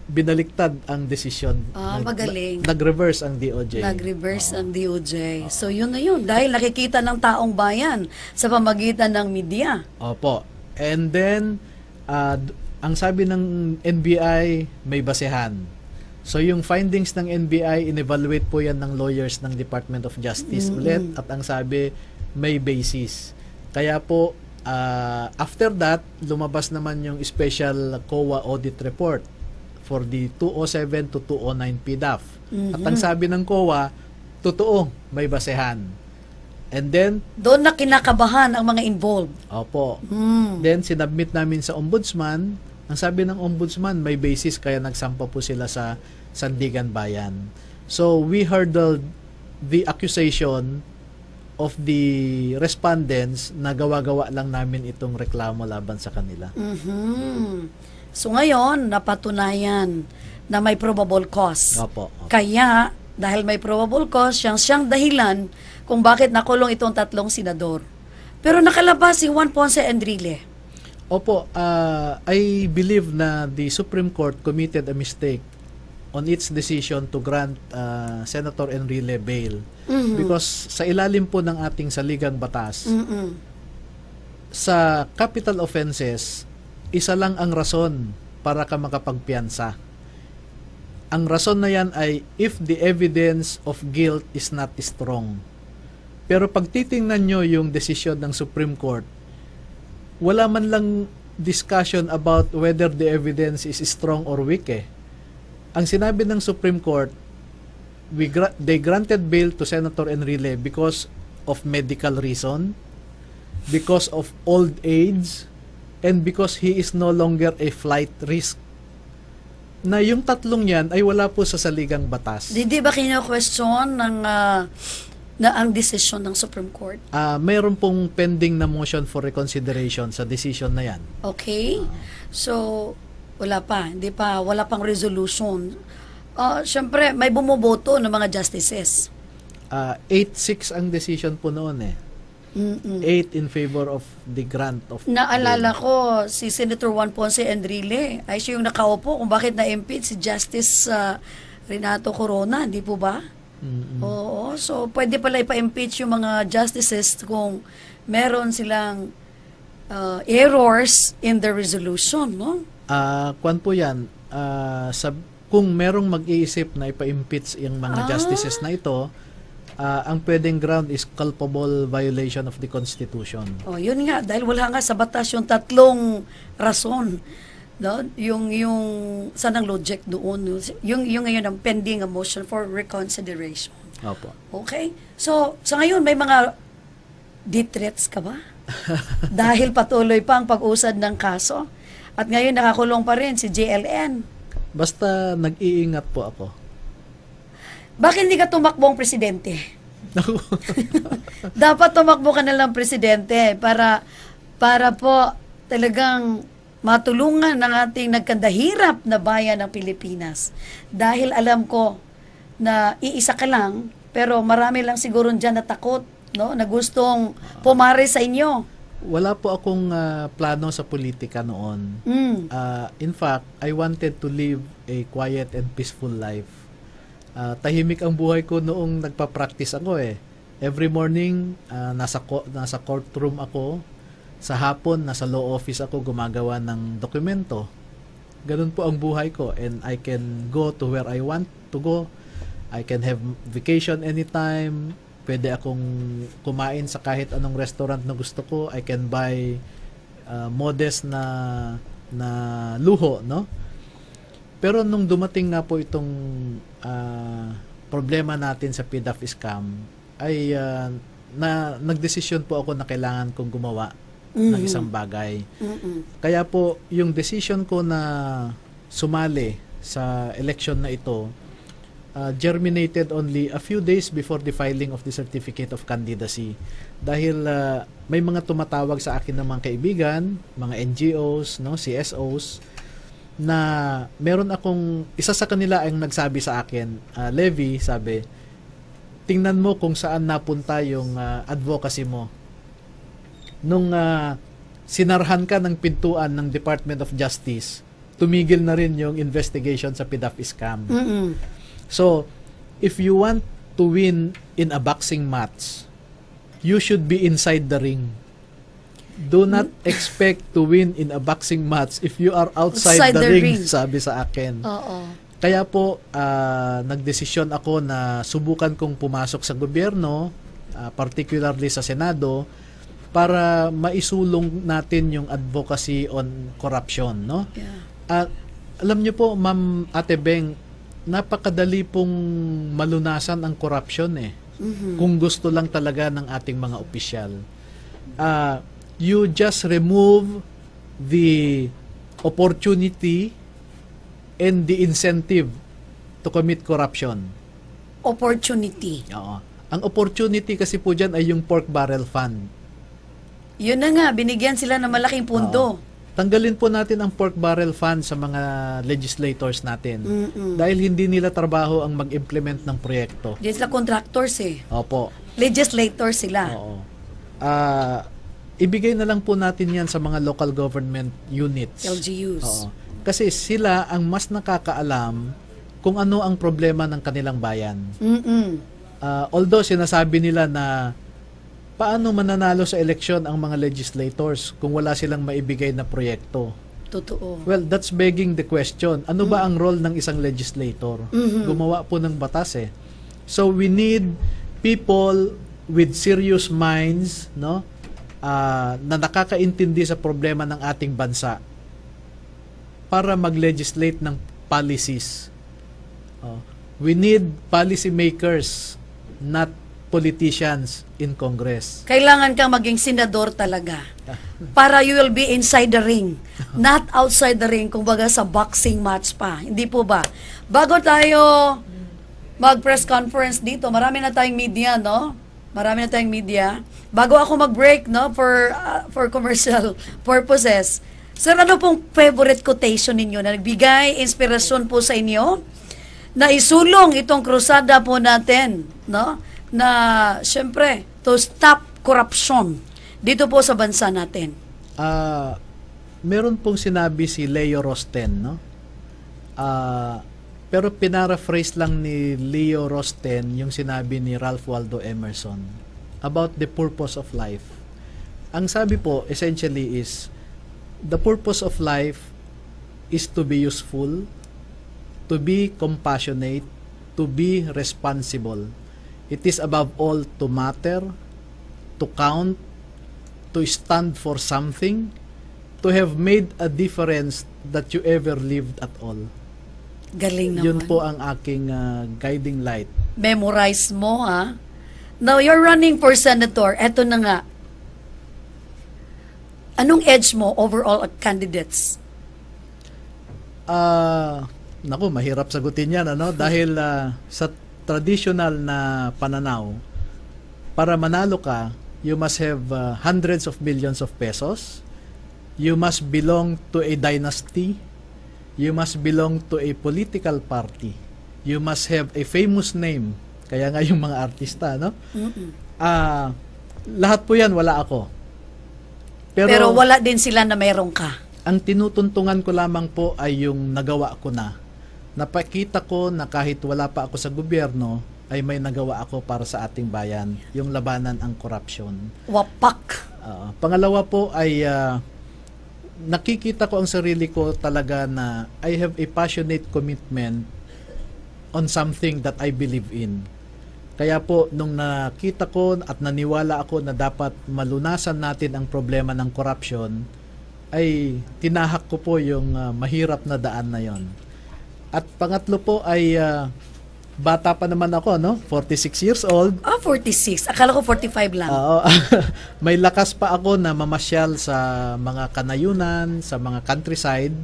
binaliktad ang desisyon. Magaling. Nag-reverse ang DOJ. Nag-reverse ang DOJ. So, yun na yun. Dahil nakikita ng taong bayan sa pamagitan ng media. Opo. And then, ang sabi ng NBI, may basehan. So, yung findings ng NBI, in-evaluate po yan ng lawyers ng Department of Justice ulit. At ang sabi, may basis. Kaya po, after that, lumabas naman yung special COA audit report for the 207 to 209 PDAF. At ang sabi ng COA, totoo, may basehan. And then, Doon na kinakabahan ang mga involved. opo, Mm. then sinubmit namin sa ombudsman. Ang sabi ng ombudsman, may basis kaya nagsampa po sila sa Sandigan Bayan. So, we hurdled the accusation of the respondents na gawa-gawa lang namin itong reklamo laban sa kanila. So ngayon, napatunayan na may probable cause. Opo. Kaya, dahil may probable cause, siyang dahilan kung bakit nakulong itong 3 senador. Pero nakalabas si Juan Ponce Enrile. Opo, I believe na the Supreme Court committed a mistake on its decision to grant Senator Enrile bail. Because sa ilalim po ng ating saligang batas, sa capital offenses, isa lang ang rason para ka makapagpiyansa. Ang rason na yan ay if the evidence of guilt is not strong. Pero pag titingnan nyo yung desisyon ng Supreme Court, wala man lang discussion about whether the evidence is strong or weak eh. Ang sinabi ng Supreme Court, they granted bail to Senator Enrile because of medical reason, because of old age, and because he is no longer a flight risk. Na yung tatlong yan ay wala po sa saligang batas. Hindi ba kino-question na ang desisyon ng Supreme Court? Mayroon pong pending na motion for reconsideration sa decision na yan. Okay. So, wala pang resolution. Siyempre, may bumoboto ng mga justices. 8-6 ang decision po noon eh. 8 in favor of the grant of Naalala ko, si Senator Juan Ponce Enrile ay siya yung nakaupo kung bakit na-impeach si Justice Renato Corona, hindi po ba? Oo, so pwede pala ipa-impeach yung mga justices kung meron silang errors in the resolution, no? Kwan po yan, kung merong mag-iisip na ipa-impeach yung mga justices na ito, ang pwedeng ground is culpable violation of the Constitution. Oh, yun nga, dahil wala nga sa batas yung 3 rason. No? Yung saan ang logic doon? Yung ngayon ang pending a motion for reconsideration. Opo. Okay? So, sa ngayon, may mga death threats ka ba? Dahil patuloy pa ang pag-usad ng kaso. At ngayon, nakakulong pa rin si JLN. Basta nag-iingat po ako. Bakit hindi ka tumakbong presidente? Dapat tumakbo ka na lang presidente para po talagang matulungan ng ating nagkandahirap na bayan ng Pilipinas. Dahil alam ko na iisa ka lang, pero marami lang siguro dyan na takot, no? Na gustong pumare sa inyo. Wala po akong plano sa politika noon. In fact, I wanted to live a quiet and peaceful life. Tahimik ang buhay ko noong nagpa-practice ako eh. Every morning, nasa courtroom ako. Sa hapon, nasa law office ako gumagawa ng dokumento. Ganun po ang buhay ko. And I can go to where I want to go. I can have vacation anytime. Pwede akong kumain sa kahit anong restaurant na gusto ko. I can buy modest na luho, no? Pero nung dumating nga po itong problema natin sa PDAF scam, ay nagdesisyon po ako na kailangan kong gumawa ng isang bagay. Kaya po, yung decision ko na sumali sa election na ito, germinated only a few days before the filing of the certificate of candidacy. Dahil may mga tumatawag sa akin ng mga kaibigan, mga NGOs, no, CSOs, na meron akong, isa sa kanila ang nagsabi sa akin, Levi, sabi, tingnan mo kung saan napunta yung advocacy mo. Nung sinarhan ka ng pintuan ng Department of Justice, tumigil na rin yung investigation sa PDAF scam. So, if you want to win in a boxing match, you should be inside the ring. Do not expect to win in a boxing match if you are outside the ring, sabi sa akin. Kaya po, nagdesisyon ako na subukan kong pumasok sa gobyerno, particularly sa Senado, para maisulong natin yung advocacy on corruption, no? Yeah. Alam niyo po, Ma'am Ate Beng, napakadali pong malunasan ang corruption eh. Kung gusto lang talaga ng ating mga opisyal. You just remove the opportunity and the incentive to commit corruption. opportunity. Oo. Ang opportunity kasi po dyan ay yung pork barrel fund. Yun na nga, binigyan sila ng malaking pundo. Oo. Tanggalin po natin ang pork barrel fund sa mga legislators natin. Dahil hindi nila trabaho ang mag-implement ng proyekto. Diyan sila contractors eh. Opo. Legislators sila. Oo. Ibigay na lang po natin yan sa mga local government units. LGUs. Oo. Kasi sila ang mas nakakaalam kung ano ang problema ng kanilang bayan. Although sinasabi nila na paano mananalo sa eleksyon ang mga legislators kung wala silang maibigay na proyekto. Totoo. Well, that's begging the question. Ano ba ang role ng isang legislator? Gumawa po ng batas eh. So we need people with serious minds, no? Na nakakaintindi sa problema ng ating bansa para mag-legislate ng policies. We need policy makers, not politicians in Congress. Kailangan kang maging senador talaga. Para you will be inside the ring, not outside the ring, kumbaga sa boxing match pa. Hindi po ba? Bago tayo mag-press conference dito, marami na tayong media, no? Marami na tayong media. Bago ako mag-break, no, for commercial purposes, sir, ano pong favorite quotation ninyo na nagbigay inspirasyon po sa inyo na isulong itong krusada po natin, no? Na syempre to stop corruption dito po sa bansa natin. Meron pong sinabi si Leo Rosten, no? Pero pinaraphrase lang ni Leo Rosten yung sinabi ni Ralph Waldo Emerson about the purpose of life. Ang sabi po essentially is the purpose of life is to be useful, to be compassionate, to be responsible. It is above all to matter, to count, to stand for something, to have made a difference that you ever lived at all. Galing naman. Yun po ang aking guiding light. Memorize mo, ha? Now, you're running for senator. Eto na nga. Anong edge mo over all candidates? Naku, mahirap sagutin yan, ano? Dahil sa traditional na pananaw, para manalo ka, you must have hundreds of millions of pesos. You must belong to a dynasty. You must belong to a political party. You must have a famous name. Kaya nga yung mga artista, no? Lahat po yan, wala ako. Pero wala din sila na meron ka. Ang tinutuntungan ko lamang po ay yung nagawa ko na. Napakita ko na kahit wala pa ako sa gobyerno, ay may nagawa ako para sa ating bayan, yung labanan ang korupsyon. Wapak. Pangalawa po ay nakikita ko ang sarili ko talaga na I have a passionate commitment on something that I believe in. Kaya po, nung nakita ko at naniwala ako na dapat malunasan natin ang problema ng korupsyon, ay tinahak ko po yung mahirap na daan na yon. At pangatlo po ay bata pa naman ako, no? 46 years old. 46. Akala ko 45 lang. Oo. May lakas pa ako na mamasyal sa mga kanayunan, sa mga countryside,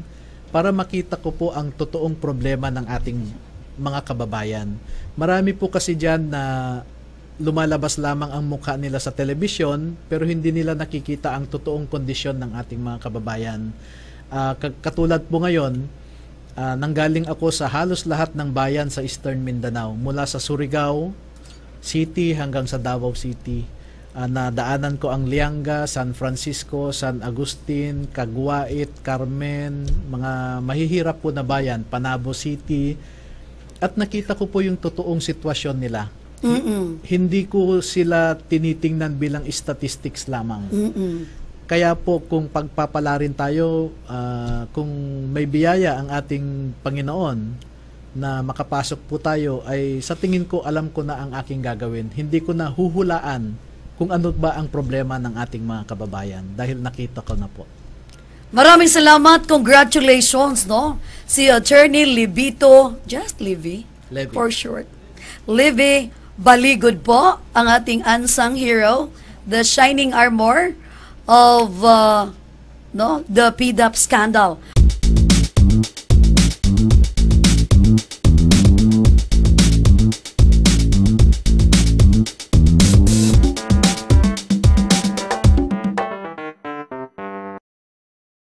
para makita ko po ang totoong problema ng ating mga kababayan. Marami po kasi dyan na lumalabas lamang ang mukha nila sa telebisyon, pero hindi nila nakikita ang totoong kondisyon ng ating mga kababayan. Katulad po ngayon, nanggaling ako sa halos lahat ng bayan sa Eastern Mindanao, mula sa Surigao City hanggang sa Davao City. Nadaanan ko ang Lianga, San Francisco, San Agustin, Caguait, Carmen, mga mahihirap po na bayan, Panabo City, at nakita ko po yung totoong sitwasyon nila. Hindi ko sila tinitingnan bilang statistics lamang. Kaya po kung pagpapalarin tayo, kung may biyaya ang ating Panginoon na makapasok po tayo, ay sa tingin ko alam ko na ang aking gagawin. Hindi ko na huhulaan kung ano ba ang problema ng ating mga kababayan dahil nakita ko na po. Maraming salamat. Congratulations, no? Si Attorney Libito, just Livy, for short. Livy Baligod po, ang ating unsung hero, the shining armor of the PDAP scandal.